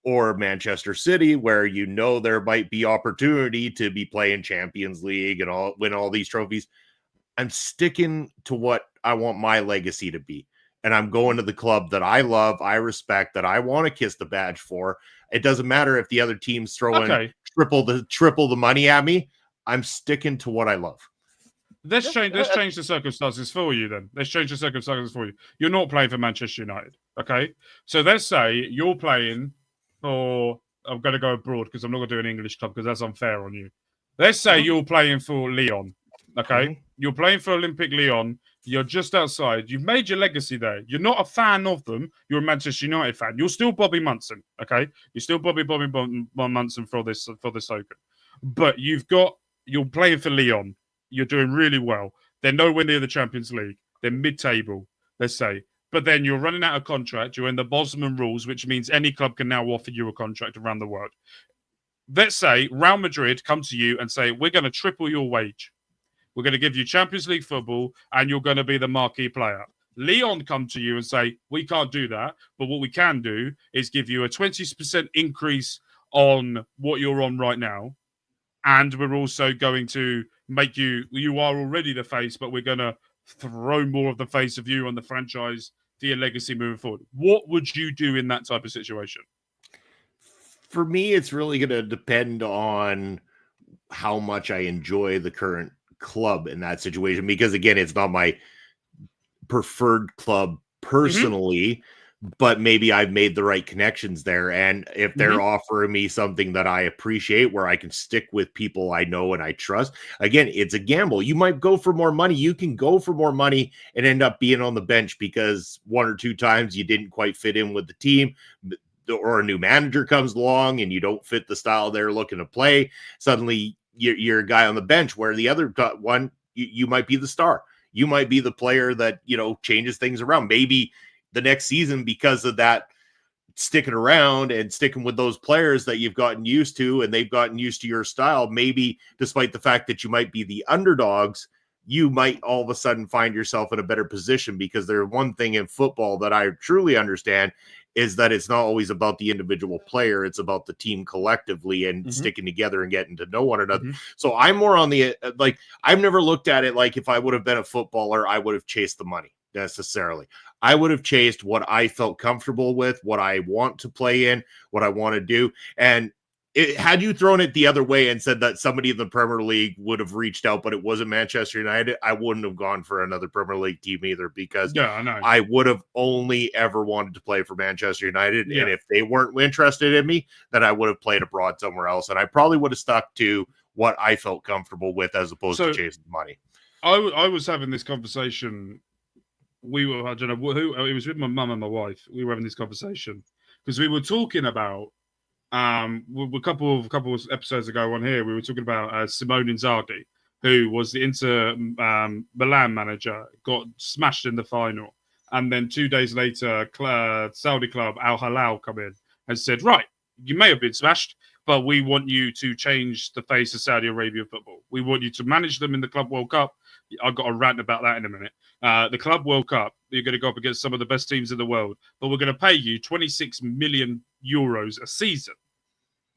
or Manchester City, where you know there might be opportunity to be playing Champions League and win all these trophies. I'm sticking to what I want my legacy to be. And I'm going to the club that I love, I respect, that I want to kiss the badge for. It doesn't matter if the other team's throwing triple the money at me. I'm sticking to what I love. Let's change the circumstances for you then. Let's change the circumstances for you. You're not playing for Manchester United, okay? So let's say you're playing for, I'm going to go abroad because I'm not going to do an English club because that's unfair on you. Let's say you're playing for Lyon, okay? You're playing for Olympic Lyon. You're just outside. You've made your legacy there. You're not a fan of them. You're a Manchester United fan. You're still Bobby Munson, okay? You're still Bobby Munson for this open. But you're playing for Lyon. You're doing really well. They're nowhere near the Champions League. They're mid-table, let's say. But then you're running out of contract. You're in the Bosman rules, which means any club can now offer you a contract around the world. Let's say Real Madrid come to you and say, we're going to triple your wage. We're going to give you Champions League football, and you're going to be the marquee player. Lyon come to you and say, we can't do that, but what we can do is give you a 20% increase on what you're on right now, and we're also going to make you are already the face, but we're going to throw more of the face of you on the franchise for your legacy moving forward. What would you do in that type of situation? For me, it's really going to depend on how much I enjoy the current club in that situation, because again, it's not my preferred club personally, but maybe I've made the right connections there. And if they're offering me something that I appreciate, where I can stick with people I know and I trust, again, it's a gamble. You might go for more money. You can go for more money and end up being on the bench because one or two times you didn't quite fit in with the team, or a new manager comes along and you don't fit the style they're looking to play. Suddenly you're a guy on the bench, where the other one, you might be the star. You might be the player that, changes things around. Maybe the next season, because of that, sticking around and sticking with those players that you've gotten used to and they've gotten used to your style, maybe despite the fact that you might be the underdogs, you might all of a sudden find yourself in a better position, because there's one thing in football that I truly understand is that it's not always about the individual player. It's about the team collectively and sticking together and getting to know one another. So I'm more on the, I've never looked at it like if I would have been a footballer, I would have chased the money necessarily. I would have chased what I felt comfortable with, what I want to play in, what I want to do. And had you thrown it the other way and said that somebody in the Premier League would have reached out, but it wasn't Manchester United, I wouldn't have gone for another Premier League team either, because I would have only ever wanted to play for Manchester United. And if they weren't interested in me, then I would have played abroad somewhere else. And I probably would have stuck to what I felt comfortable with as opposed to chasing money. I was having this conversation. I don't know who, it was with my mum and my wife. We were having this conversation because we were talking about, a couple of episodes ago on here, we were talking about Simone Inzaghi, who was the Inter Milan manager, got smashed in the final. And then 2 days later, Saudi club Al Hilal come in and said, right, you may have been smashed, but we want you to change the face of Saudi Arabia football. We want you to manage them in the Club World Cup. I've got a rant about that in a minute. The Club World Cup, you're going to go up against some of the best teams in the world, but we're going to pay you 26 million euros a season,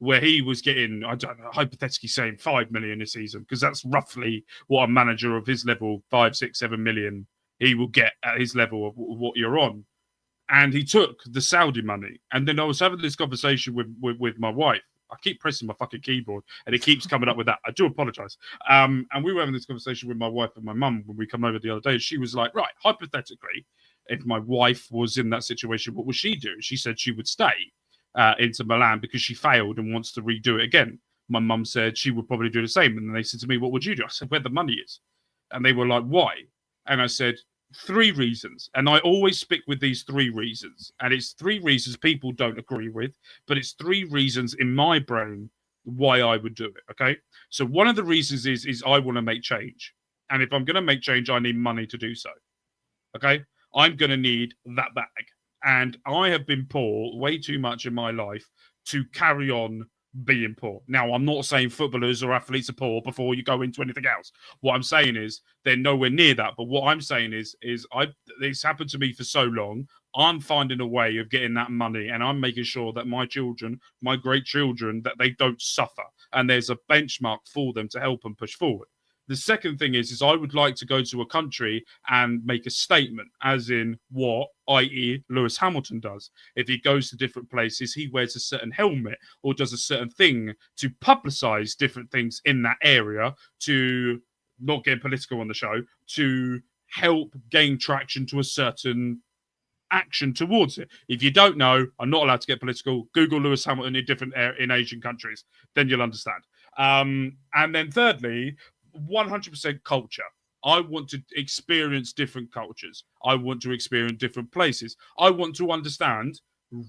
where he was getting, I don't know, hypothetically saying 5 million a season, because that's roughly what a manager of his level, 5, 6, 7 million, he will get at his level of what you're on. And he took the Saudi money. And then I was having this conversation with my wife. I keep pressing my fucking keyboard and it keeps coming up with that. I do apologize. And we were having this conversation with my wife and my mum when we come over the other day. She was like, right, hypothetically, if my wife was in that situation, what would she do? She said she would stay into Milan because she failed and wants to redo it again. My mum said she would probably do the same. And then they said to me, what would you do? I said, where the money is. And they were like, why? And I said, 3 reasons. And I always stick with these 3 reasons. And it's 3 reasons people don't agree with, but it's 3 reasons in my brain why I would do it. Okay. So one of the reasons is I want to make change. And if I'm going to make change, I need money to do so. Okay. I'm going to need that bag. And I have been poor way too much in my life to carry on being poor. Now, I'm not saying footballers or athletes are poor before you go into anything else. What I'm saying is they're nowhere near that. But what I'm saying is it's happened to me for so long. I'm finding a way of getting that money, and I'm making sure that my children, my great children, that they don't suffer. And there's a benchmark for them to help them push forward. The second thing is I would like to go to a country and make a statement, as in what, i.e. Lewis Hamilton does. If he goes to different places, he wears a certain helmet or does a certain thing to publicize different things in that area, to not get political on the show, to help gain traction to a certain action towards it. If you don't know, I'm not allowed to get political. Google Lewis Hamilton in different in Asian countries, then you'll understand. And then thirdly, 100% culture. I want to experience different cultures. I want to experience different places. I want to understand,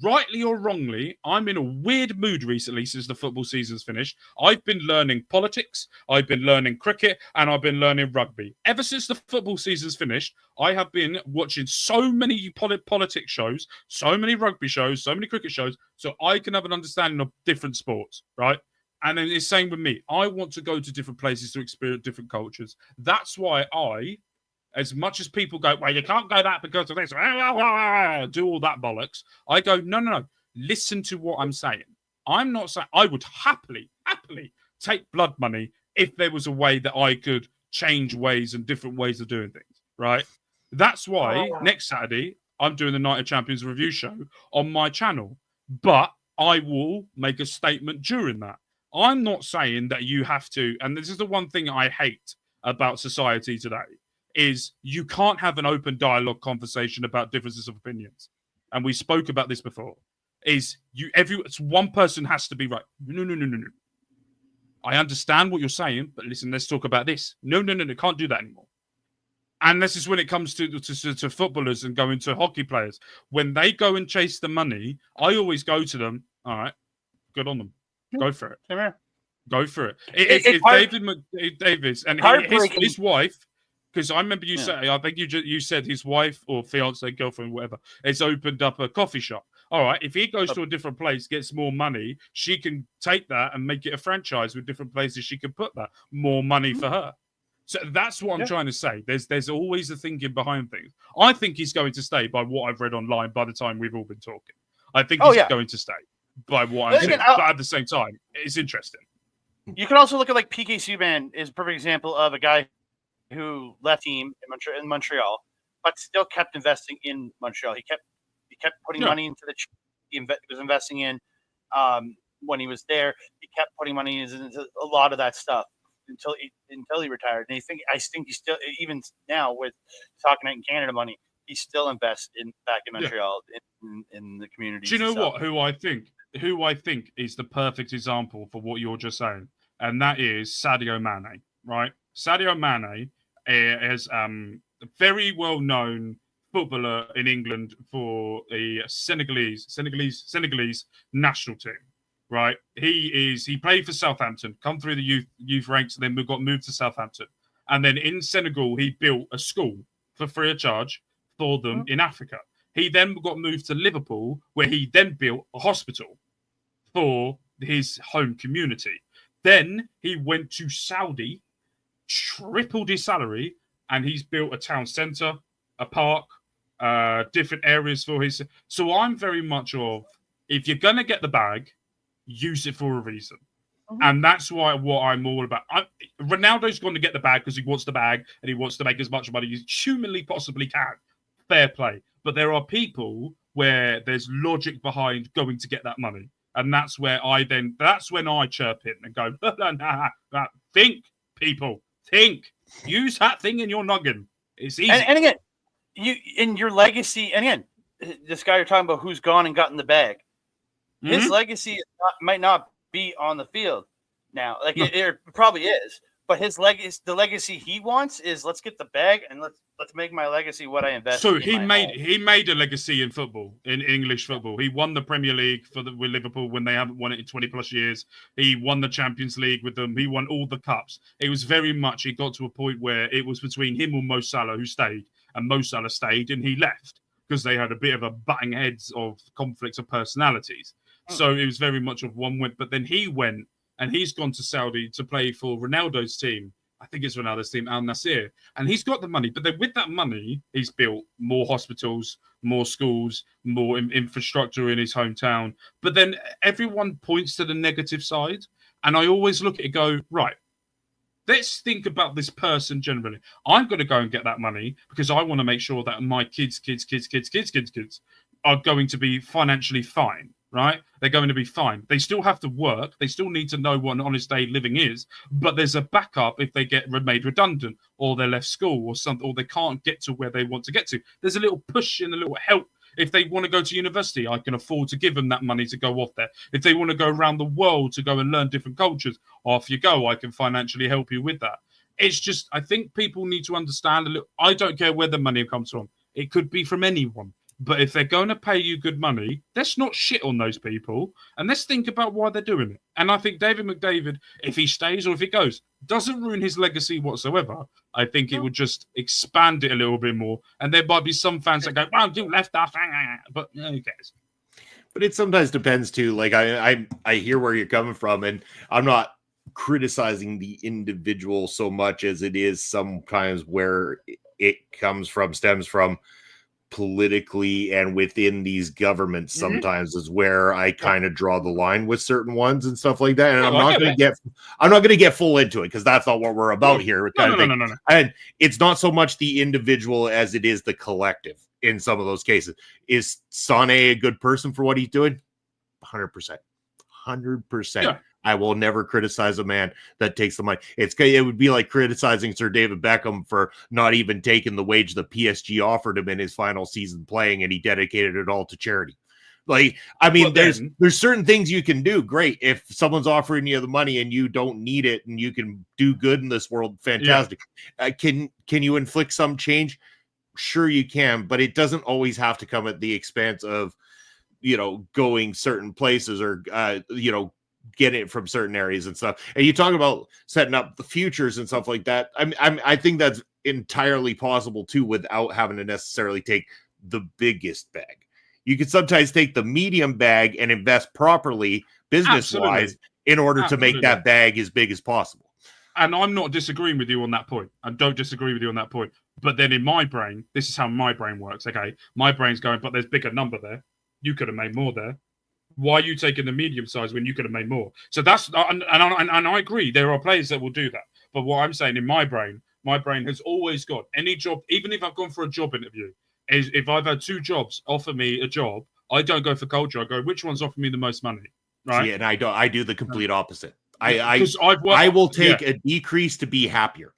rightly or wrongly, I'm in a weird mood recently since the football season's finished. I've been learning politics, I've been learning cricket, and I've been learning rugby. Ever since the football season's finished, I have been watching so many politics shows, so many rugby shows, so many cricket shows, so I can have an understanding of different sports, right? And then it's same with me. I want to go to different places to experience different cultures. That's why I, as much as people go, well, you can't go that because of this, do all that bollocks. I go, no. Listen to what I'm saying. I'm not saying I would happily take blood money if there was a way that I could change ways and different ways of doing things, right? That's why next Saturday I'm doing the Night of Champions review show on my channel. But I will make a statement during that. I'm not saying that you have to, and this is the one thing I hate about society today, is you can't have an open dialogue conversation about differences of opinions. And we spoke about this before. It's one person has to be right. No. I understand what you're saying, but listen, let's talk about this. No, can't do that anymore. And this is when it comes to footballers and going to hockey players. When they go and chase the money, I always go to them, all right, good on them. Go for it. Go for it. It's Davis and his wife, because I remember you saying, I think you said his wife or fiance, girlfriend, whatever, has opened up a coffee shop. All right, if he goes to a different place, gets more money, she can take that and make it a franchise with different places. She can put that more money for her. So that's what I'm trying to say. There's always a thinking behind things. I think he's going to stay by what I've read online by the time we've all been talking. I think he's going to stay by what I'm saying. But at the same time, it's interesting. You can also look at like PK Subban is a perfect example of a guy who left team in Montreal, but still kept investing in Montreal. He kept putting money into he was investing in when he was there, he kept putting money into a lot of that stuff until he retired. And I think he still, even now with talking in Canada money, he still invests back in Montreal in the community. Do you know what? Who I think is the perfect example for what you're just saying, and that is Sadio Mane. Right, Sadio Mane is a very well known footballer in England for the Senegalese national team. Right, he played for Southampton, come through the youth ranks, and then got moved to Southampton, and then in Senegal he built a school for free of charge for them in Africa. He then got moved to Liverpool, where he then built a hospital for his home community. Then he went to Saudi, tripled his salary, and he's built a town centre, a park, different areas for his. So I'm very much of, if you're going to get the bag, use it for a reason. And that's what I'm all about. Ronaldo's going to get the bag because he wants the bag and he wants to make as much money as he humanly possibly can. Fair play. But there are people where there's logic behind going to get that money. And that's when I chirp in and go, think, people, think. Use that thing in your noggin. It's easy. And again, you in your legacy, and again, this guy you're talking about who's gone and gotten the bag, his legacy might not be on the field now. Like it probably is, but the legacy he wants is, let's get the bag and let's make my legacy what I invest. So he made a legacy in football, in English football. He won the Premier League with Liverpool when they haven't won it in 20 plus years. He won the Champions League with them. He won all the cups. It was very much, it got to a point where it was between him or Mo Salah, who stayed, and Mo Salah stayed and he left because they had a bit of a butting heads of conflicts of personalities. So it was very much of one went, but then he went and he's gone to Saudi to play for Ronaldo's team. I think it's Ronaldo's team, Al Nassr. And he's got the money, but then with that money, he's built more hospitals, more schools, more infrastructure in his hometown. But then everyone points to the negative side. And I always look at it and go, right, let's think about this person generally. I'm going to go and get that money because I want to make sure that my kids are going to be financially fine. Right? They're going to be fine. They still have to work. They still need to know what an honest day living is. But there's a backup if they get made redundant or they left school or something, or they can't get to where they want to get to. There's a little push and a little help. If they want to go to university, I can afford to give them that money to go off there. If they want to go around the world to go and learn different cultures, off you go. I can financially help you with that. It's just, I think people need to understand a little. I don't care where the money comes from. It could be from anyone. But if they're going to pay you good money, let's not shit on those people and let's think about why they're doing it. And I think David McDavid, if he stays or if he goes, doesn't ruin his legacy whatsoever. I think it would just expand it a little bit more. And there might be some fans that go, well, you left us. But who cares? But it sometimes depends too. Like I hear where you're coming from, and I'm not criticizing the individual so much as it is sometimes where it stems from politically and within these governments sometimes is where I kind of draw the line with certain ones and stuff like that. And I'm not going to get full into it because that's not what we're about here. No. And it's not so much the individual as it is the collective in some of those cases. Is Sané a good person for what he's doing? 100%. 100%. Yeah. I will never criticize a man that takes the money. It would be like criticizing Sir David Beckham for not even taking the wage the PSG offered him in his final season playing, and he dedicated it all to charity. Like, I mean, there's certain things you can do. Great. If someone's offering you the money and you don't need it and you can do good in this world, fantastic. Yeah. Can you inflict some change? Sure you can, but it doesn't always have to come at the expense of, going certain places or, get it from certain areas and stuff. And you talk about setting up the futures and stuff like that. I think that's entirely possible too, without having to necessarily take the biggest bag. You could sometimes take the medium bag and invest properly business-wise in order to make that bag as big as possible. And I'm not disagreeing with you on that point. I don't disagree with you on that point. But then in my brain, this is how my brain works. Okay. My brain's going, but there's bigger number there. You could have made more there. Why are you taking the medium size when you could have made more? So that's, and I agree, there are players that will do that. But what I'm saying in my brain has always got any job, even if I've gone for a job interview, is if I've had two jobs offer me a job, I don't go for culture. I go, which one's offering me the most money? right? See, and I do the complete opposite. Because I will take a decrease to be happier.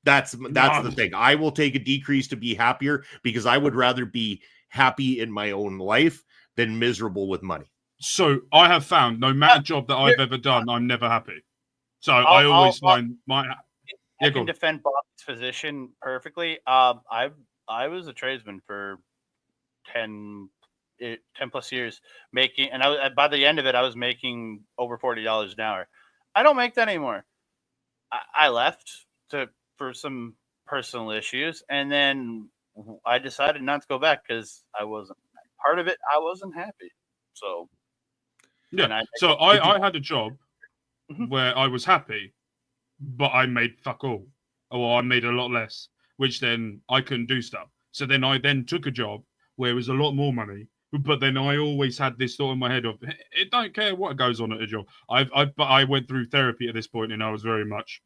That's the thing. I will take a decrease to be happier because I would rather be happy in my own life than miserable with money. So I have found no matter job that I've ever done, I'm never happy. So I always find my. I can defend Bob's position perfectly. I was a tradesman for 10 plus years, making, and by the end of it, I was making over $40 an hour. I don't make that anymore. I left for some personal issues, and then I decided not to go back because I wasn't part of it. I wasn't happy. So yeah. I had a job where I was happy, but I made fuck all, or I made a lot less, which then I couldn't do stuff. So then I took a job where it was a lot more money, but then I always had this thought in my head of, it don't care what goes on at a job. But I went through therapy at this point, and I was very much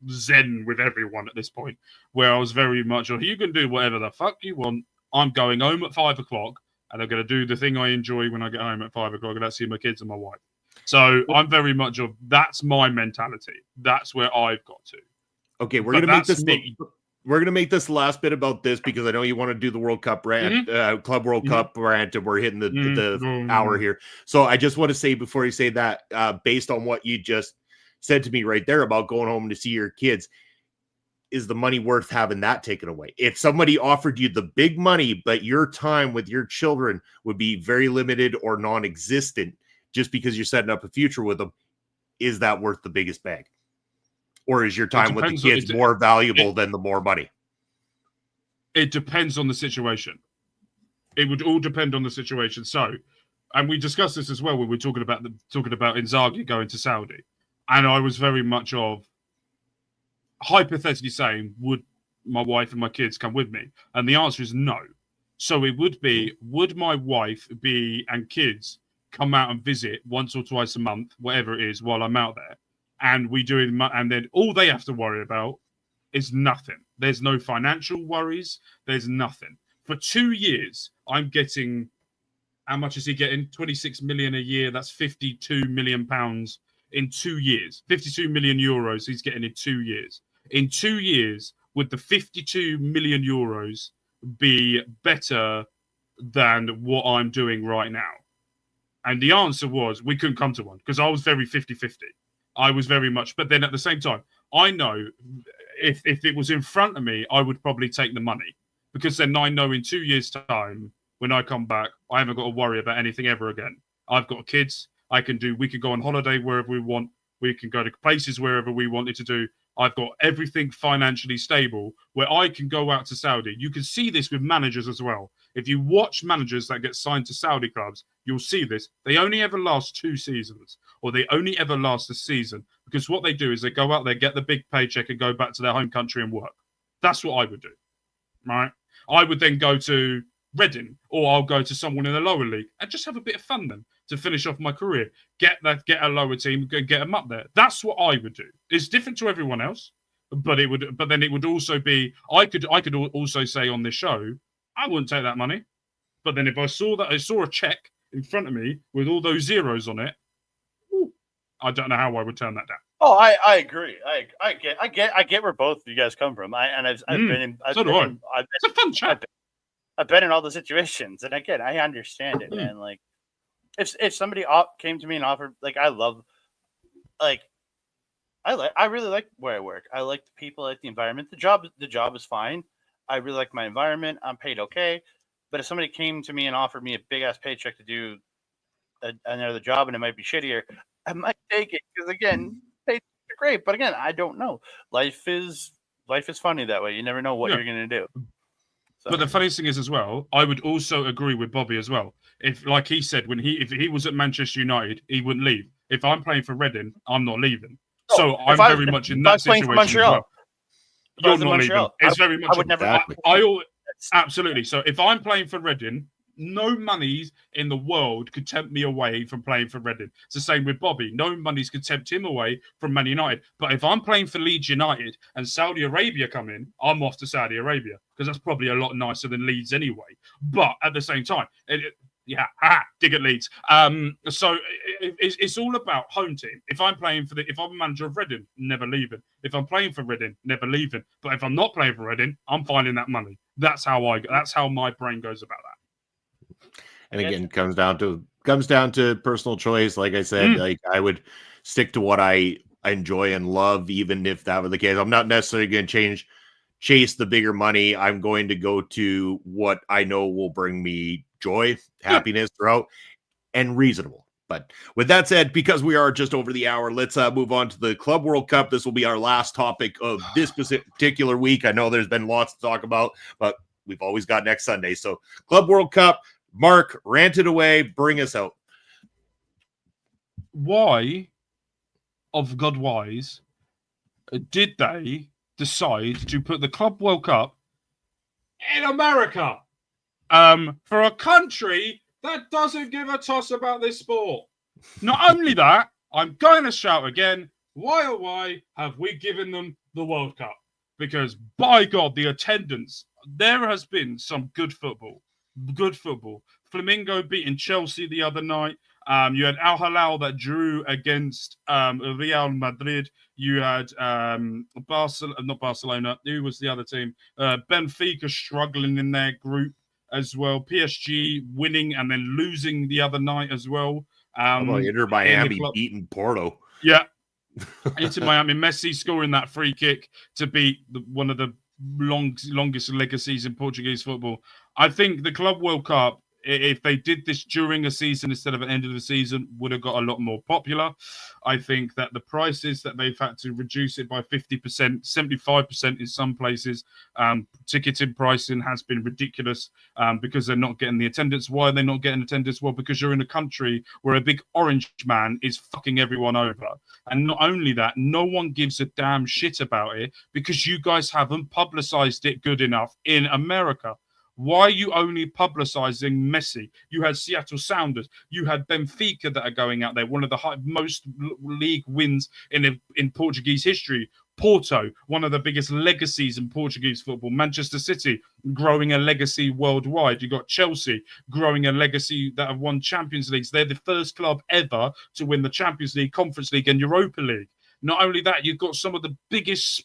zen with everyone at this point, where I was very much, you can do whatever the fuck you want. I'm going home at 5 o'clock, and I'm going to do the thing I enjoy when I get home at 5 o'clock, and that's see my kids and my wife. So I'm very much of, that's my mentality. That's where I've got to. Okay, we're going to make this. We're going to make this last bit about this because I know you want to do the World Cup rant, Club World Cup rant, and we're hitting the hour here. So I just want to say before you say that, based on what you just said to me right there about going home to see your kids, is the money worth having that taken away? If somebody offered you the big money, but your time with your children would be very limited or non-existent just because you're setting up a future with them, is that worth the biggest bag? Or is your time with the kids more valuable than the more money? It depends on the situation. It would all depend on the situation. So, and we discussed this as well when we were talking about Inzaghi going to Saudi. And I was very much of hypothetically saying, would my wife and my kids come with me? And the answer is no. So it would be, would my wife and kids come out and visit once or twice a month, whatever it is, while I'm out there? And we do it, and then all they have to worry about is nothing. There's no financial worries. There's nothing. For 2 years, I'm getting, how much is he getting? 26 million a year. That's 52 million pounds in 2 years. 52 million euros he's getting in 2 years. In 2 years, would the 52 million euros be better than what I'm doing right now? And the answer was, we couldn't come to one because I was very 50-50. I was very much, but then at the same time, I know if it was in front of me, I would probably take the money because then I know in 2 years' time, when I come back, I haven't got to worry about anything ever again. I've got kids. We could go on holiday wherever we want. We can go to places wherever we wanted to do. I've got everything financially stable where I can go out to Saudi. You can see this with managers as well. If you watch managers that get signed to Saudi clubs, you'll see this. They only ever last 2 seasons, or they only ever last a season, because what they do is they go out there, get the big paycheck, and go back to their home country and work. That's what I would do, right? I would then go to Reading, or I'll go to someone in the lower league and just have a bit of fun then to finish off my career. Get a lower team, get them up there. That's what I would do. It's different to everyone else, but then it would also be, I could also say on this show, I wouldn't take that money. But then if I saw a check in front of me with all those zeros on it, I don't know how I would turn that down. Oh, I agree. I get where both of you guys come from. It's a fun chat. I've been in all the situations, and again, I understand it, man. Like, if somebody came to me and offered, like, I really like where I work. I like the people, I like the environment. The job is fine. I really like my environment. I'm paid okay. But if somebody came to me and offered me a big ass paycheck to do another job, and it might be shittier, I might take it because, again, paychecks are great. But again, I don't know. Life is funny that way. You never know what you're gonna do. So. But the funniest thing is as well, I would also agree with Bobby as well. If, like he said, if he was at Manchester United, he wouldn't leave. If I'm playing for Reading, I'm not leaving. So I'm very much in that situation as well. You're not leaving. It's very much. I would never. Absolutely. So if I'm playing for Reading, no monies in the world could tempt me away from playing for Reading. It's the same with Bobby. No monies could tempt him away from Man United. But if I'm playing for Leeds United and Saudi Arabia come in, I'm off to Saudi Arabia because that's probably a lot nicer than Leeds anyway. But at the same time, Yeah, dig at Leeds. So it's all about home team. If I'm a manager of Reading, never leaving. If I'm playing for Reading, never leaving. But if I'm not playing for Reading, I'm finding that money. That's how my brain goes about that. And again, comes down to personal choice. Like I said, like I would stick to what I enjoy and love, even if that were the case. I'm not necessarily going to chase the bigger money. I'm going to go to what I know will bring me joy, happiness throughout, and reasonable. But with that said, because we are just over the hour, let's move on to the Club World Cup. This will be our last topic of this particular week. I know there's been lots to talk about, but we've always got next Sunday. So Club World Cup, Mark, rant it away, bring us out. Why, of God wise, did they decide to put the Club World Cup in America? For a country that doesn't give a toss about this sport. Not only that, I'm going to shout again, why oh why have we given them the World Cup? Because by God, the attendance, there has been some good football. Good football. Flamingo beating Chelsea the other night. You had Al Hilal that drew against Real Madrid. You had not Barcelona. Who was the other team? Benfica struggling in their group as well. PSG winning and then losing the other night as well. Inter Miami beating Porto. Yeah. Inter Miami. Messi scoring that free kick to beat one of the longest legacies in Portuguese football. I think the Club World Cup, if they did this during a season instead of an end of the season, would have got a lot more popular. I think that the prices that they've had to reduce it by 50%, 75% in some places. Ticketing pricing has been ridiculous because they're not getting the attendance. Why are they not getting attendance? Well, because you're in a country where a big orange man is fucking everyone over. And not only that, no one gives a damn shit about it because you guys haven't publicized it good enough in America. Why are you only publicizing Messi? You had Seattle Sounders. You had Benfica that are going out there. One of the most league wins in Portuguese history. Porto, one of the biggest legacies in Portuguese football. Manchester City, growing a legacy worldwide. You got Chelsea, growing a legacy that have won Champions Leagues. They're the first club ever to win the Champions League, Conference League, and Europa League. Not only that, you've got some of the biggest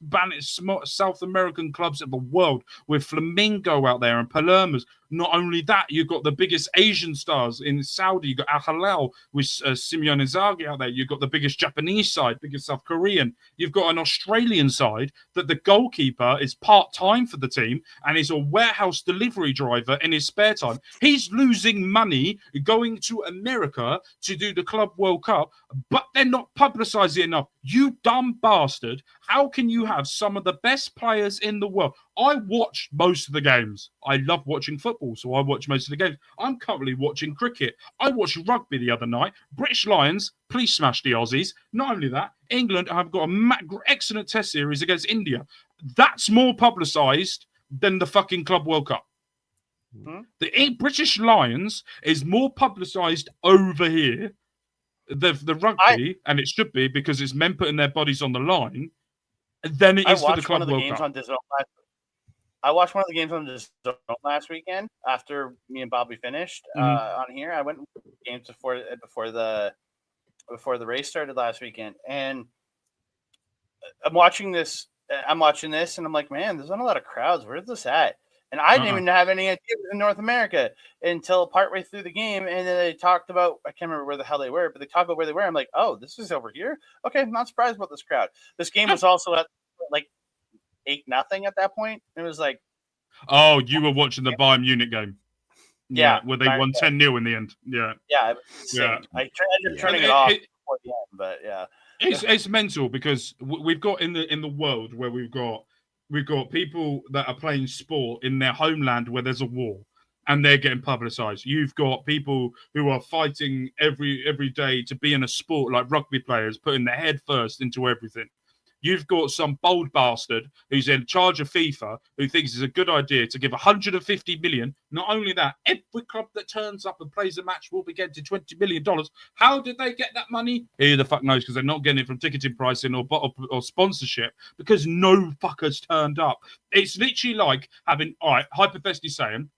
South American clubs in the world with Flamingo out there and Palermo's. Not only that, you've got the biggest Asian stars in Saudi. You've got Al Hilal with Simeone Inzaghi out there. You've got the biggest Japanese side, biggest South Korean. You've got an Australian side that the goalkeeper is part-time for the team and is a warehouse delivery driver in his spare time. He's losing money going to America to do the Club World Cup, but they're not publicizing it enough. You dumb bastard. How can you have some of the best players in the world? I watch most of the games. I love watching football, so I watch most of the games. I'm currently watching cricket. I watched rugby the other night. British Lions, please smash the Aussies. Not only that, England have got an excellent test series against India. That's more publicised than the fucking Club World Cup. The British Lions is more publicised over here. The rugby, and it should be because it's men putting their bodies on the line, than it is for the Club World Cup. I watched one of the games on DAZN last weekend after me and Bobby finished on here. I went games before the race started last weekend, and I'm watching this, and I'm like, man, there's not a lot of crowds. Where's this at? And I didn't even have any idea it was in North America until partway through the game, and then they talked about, I can't remember where the hell they were, but they talked about where they were. I'm like, oh, this is over here? Okay, I'm not surprised about this crowd. This game was also at like 8-0 at that point. It was like, oh, you were watching the Bayern Munich game, where they won 10-0 in the end. Yeah, it was insane. I ended up turning it off before the end, but yeah, it's mental because we've got in the world where we've got people that are playing sport in their homeland where there's a war, and they're getting publicized. You've got people who are fighting every day to be in a sport, like rugby players, putting their head first into everything. You've got some bold bastard who's in charge of FIFA who thinks it's a good idea to give 150 million. Not only that, every club that turns up and plays a match will be getting $20 million. How did they get that money? Who the fuck knows? Because they're not getting it from ticketing pricing or sponsorship, because no fuckers turned up. It's literally like having, all right, hypothetically saying,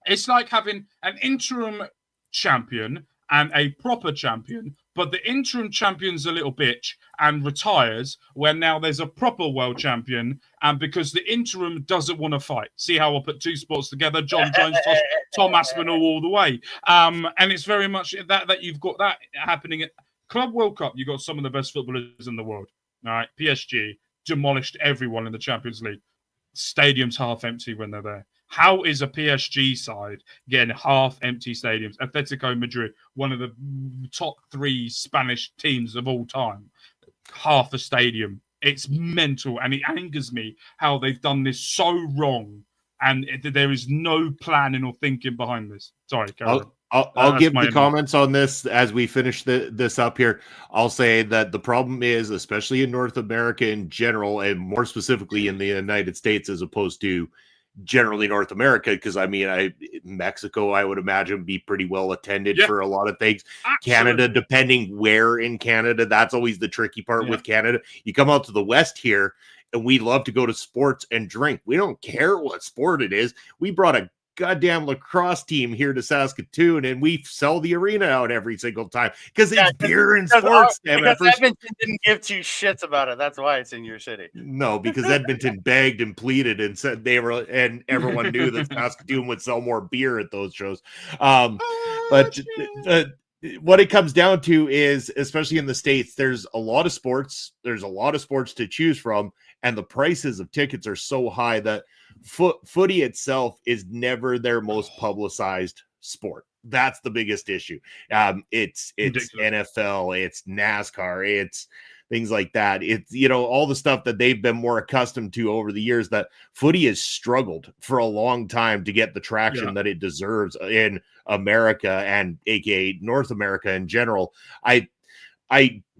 it's like having an interim champion and a proper champion, but the interim champion's a little bitch and retires when now there's a proper world champion, and because the interim doesn't want to fight. See how I put two sports together? John Jones, Tom Aspinall all the way. And it's very much that you've got that happening at Club World Cup. You've got some of the best footballers in the world. All right, PSG demolished everyone in the Champions League. Stadium's half empty when they're there. How is a PSG side getting half-empty stadiums? Atletico Madrid, one of the top 3 Spanish teams of all time, half a stadium. It's mental, and it angers me how they've done this so wrong, and there is no planning or thinking behind this. Sorry, Carol. I'll give the comments on this as we finish this up here. I'll say that the problem is, especially in North America in general, and more specifically in the United States, as opposed to generally North America, because Mexico, I would imagine, be pretty well attended for a lot of things. Absolutely. Canada, depending where in Canada, that's always the tricky part with Canada. You come out to the West here, and we love to go to sports and drink. We don't care what sport it is. We brought a goddamn lacrosse team here to Saskatoon, and we sell the arena out every single time because it's beer and sports. Because Edmonton didn't give 2 shits about it. That's why it's in your city. No, because Edmonton begged and pleaded and said they were, and everyone knew that Saskatoon would sell more beer at those shows. But what it comes down to is, especially in the States, there's a lot of sports. There's a lot of sports to choose from, and the prices of tickets are so high that footy itself is never their most publicized sport. That's the biggest issue. It's NFL, it's NASCAR, it's things like that. It's, all the stuff that they've been more accustomed to over the years, that footy has struggled for a long time to get the traction that it deserves in America, and aka North America in general. I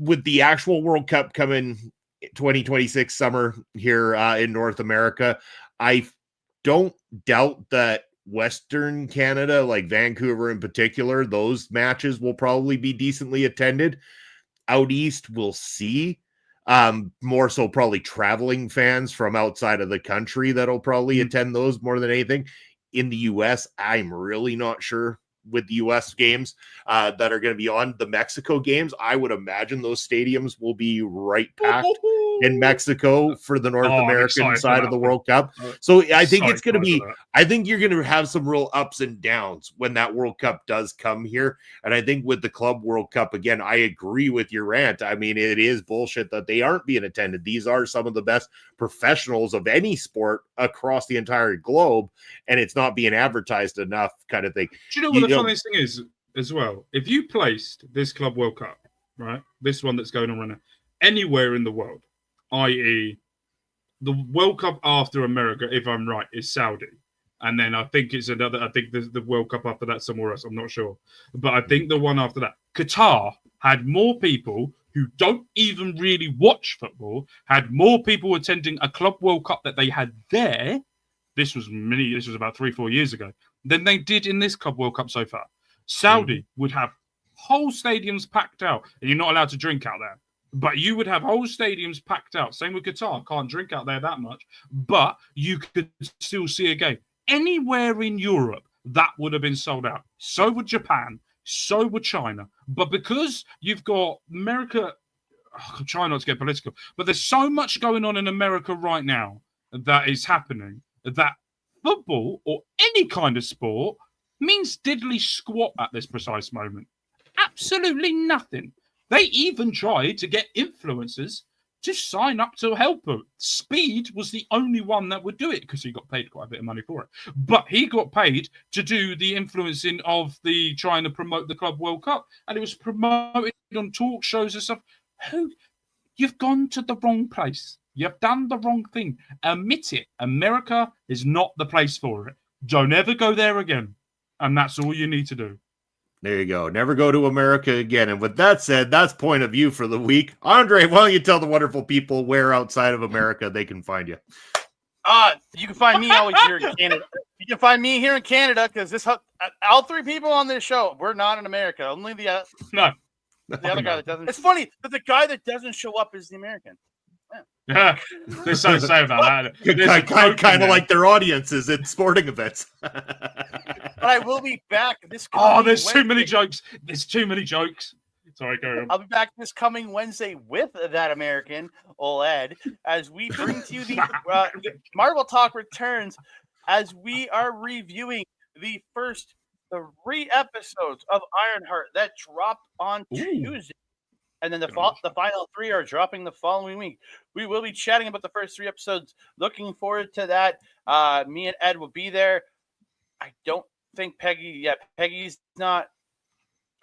with the actual World Cup coming 2026 summer here in North America, I don't doubt that Western Canada, like Vancouver in particular, those matches will probably be decently attended. Out east, we'll see. More so probably traveling fans from outside of the country that'll probably attend those more than anything. In the U.S., I'm really not sure with the U.S. games that are going to be on. The Mexico games, I would imagine those stadiums will be right packed in Mexico for the North American side of the World Cup. So I think it's going to be, I think you're going to have some real ups and downs when that World Cup does come here. And I think with the Club World Cup, again, I agree with your rant. I mean, it is bullshit that they aren't being attended. These are some of the best professionals of any sport across the entire globe, and it's not being advertised enough, kind of thing. Do you know what the funniest thing is as well? If you placed this Club World Cup, right, this one that's going on right now, anywhere in the world, i.e. the World Cup after America, if I'm right, is Saudi. And then I think it's another, I think the World Cup after that somewhere else, I'm not sure. But I think the one after that, Qatar had more people who don't even really watch football, had more people attending a Club World Cup that they had there. This was about 3-4 years ago, than they did in this Club World Cup so far. Saudi would have whole stadiums packed out, and you're not allowed to drink out there. But you would have whole stadiums packed out. Same with Qatar. Can't drink out there that much. But you could still see a game. Anywhere in Europe, that would have been sold out. So would Japan. So would China. But because you've got America, I'm trying not to get political, but there's so much going on in America right now that is happening that football or any kind of sport means diddly squat at this precise moment. Absolutely nothing. They even tried to get influencers to sign up to help them. Speed was the only one that would do it because he got paid quite a bit of money for it. But he got paid to do the influencing of the trying to promote the Club World Cup. And it was promoted on talk shows and stuff. You've gone to the wrong place. You've done the wrong thing. Admit it. America is not the place for it. Don't ever go there again. And that's all you need to do. There you go. Never go to America again. And with that said, that's point of view for the week. Andre, why don't you tell the wonderful people where outside of America they can find you? You can find me always here in Canada. You can find me here in Canada because all 3 people on this show, we're not in America. Only the other guy that doesn't. It's funny that the guy that doesn't show up is the American. Yeah, there's something to say about that. Kind of like their audiences at sporting events. But I will be back this coming there's Wednesday. too many jokes. There's too many jokes. Sorry, go on. I'll be back this coming Wednesday with that American, Ed, as we bring to you the Marvel Talk returns as we are reviewing the first 3 episodes of Ironheart that dropped on Tuesday. And then the final 3 are dropping the following week. We will be chatting about the first 3 episodes. Looking forward to that. Me and Ed will be there. I don't think Peggy's not.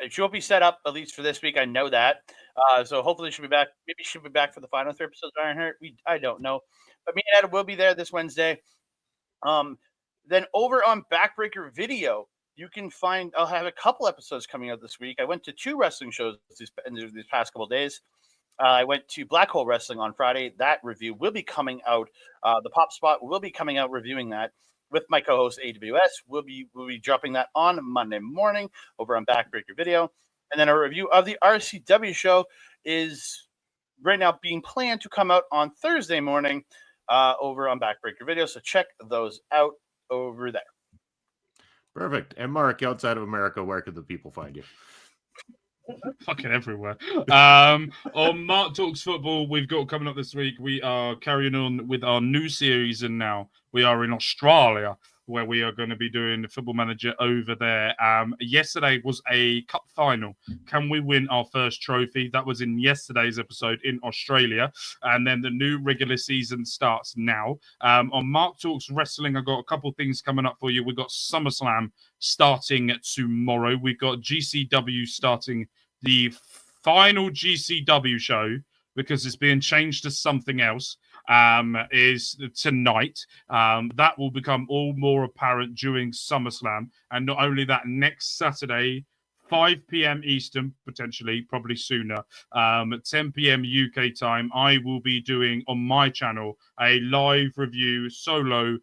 She'll be set up at least for this week. I know that. So hopefully she'll be back. Maybe she'll be back for the final 3 episodes of Ironheart. I don't know. But me and Ed will be there this Wednesday. Then over on Backbreaker Video, you can find, I'll have a couple episodes coming out this week. I went to 2 wrestling shows these past couple of days. I went to Black Hole Wrestling on Friday. That review will be coming out. The Pop Spot will be coming out reviewing that with my co-host AWS. We'll be dropping that on Monday morning over on Backbreaker Video. And then a review of the RCW show is right now being planned to come out on Thursday morning over on Backbreaker Video. So check those out over there. Perfect. And Mark, outside of America, where can the people find you? Fucking everywhere. On Mark Talks Football, we've got coming up this week. We are carrying on with our new series, and now we are in Australia, where we are going to be doing the Football Manager over there. Yesterday was a cup final. Can we win our first trophy? That was in yesterday's episode in Australia. And then the new regular season starts now. On Mark Talks Wrestling, I've got a couple things coming up for you. We've got SummerSlam starting tomorrow. We've got GCW starting the final GCW show because it's being changed to something else. Is tonight. That will become all more apparent during SummerSlam. And not only that, next Saturday, 5 p.m. Eastern, potentially, probably sooner, 10 p.m. UK time, I will be doing on my channel a live review solo,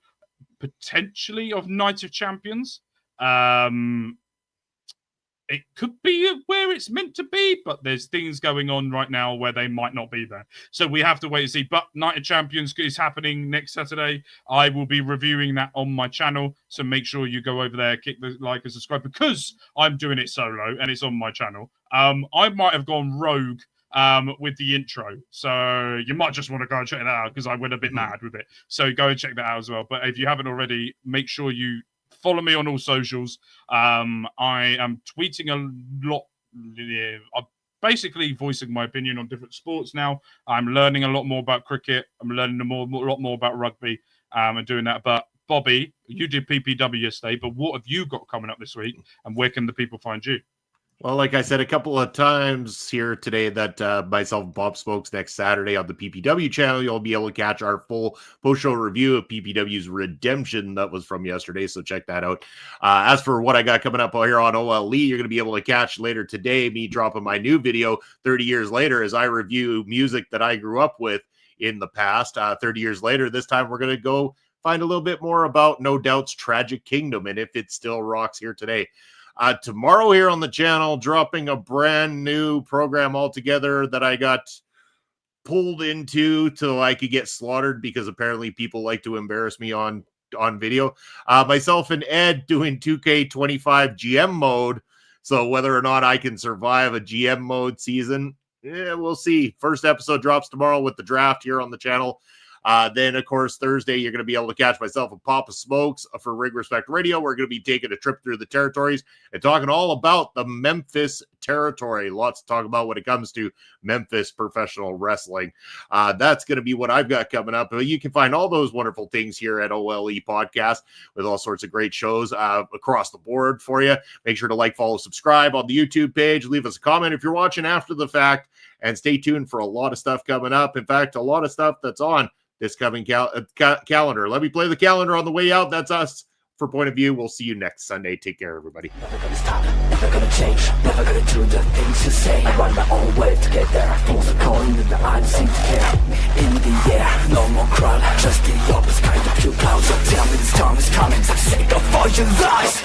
potentially, of Night of Champions. It could be where it's meant to be, but there's things going on right now where they might not be there. So we have to wait and see. But Night of Champions is happening next Saturday. I will be reviewing that on my channel. So make sure you go over there, click the like and subscribe, because I'm doing it solo and it's on my channel. I might have gone rogue with the intro. So you might just want to go and check that out because I went a bit mad with it. So go and check that out as well. But if you haven't already, make sure you follow me on all socials. I am tweeting a lot. I'm basically voicing my opinion on different sports now. I'm learning a lot more about cricket. I'm learning a lot more about rugby and doing that. But Bobby, you did PPW yesterday, but what have you got coming up this week and where can the people find you? Well, like I said a couple of times here today, that myself and Bob Spokes next Saturday on the PPW channel, you'll be able to catch our full post-show review of PPW's Redemption that was from yesterday, so check that out. As for what I got coming up here on OLE, you're going to be able to catch later today me dropping my new video 30 years later as I review music that I grew up with in the past. 30 years later, this time we're going to go find a little bit more about No Doubt's Tragic Kingdom and if it still rocks here today. Tomorrow here on the channel, dropping a brand new program altogether that I got pulled into till I could get slaughtered because apparently people like to embarrass me on video. Myself and Ed doing 2K25 GM mode. So whether or not I can survive a GM mode season, we'll see. First episode drops tomorrow with the draft here on the channel. Then, of course, Thursday, you're going to be able to catch myself and Papa Smokes for Rig Respect Radio. We're going to be taking a trip through the territories and talking all about the Memphis territory. Lots to talk about when it comes to Memphis professional wrestling. That's going to be what I've got coming up. But you can find all those wonderful things here at OLE Podcast with all sorts of great shows across the board for you. Make sure to like, follow, subscribe on the YouTube page. Leave us a comment if you're watching after the fact. And stay tuned for a lot of stuff coming up. In fact, a lot of stuff that's on this coming calendar. Let me play the calendar on the way out. That's us for Point of View. We'll see you next Sunday. Take care, everybody. Never gonna stop, never gonna change, never gonna do the things you say. I run my own way to get there. Things are going that I don't seem to care. In the air, no more crowd, just the opposite kind of few clouds. So tell me this time is coming, so sick of all your lies.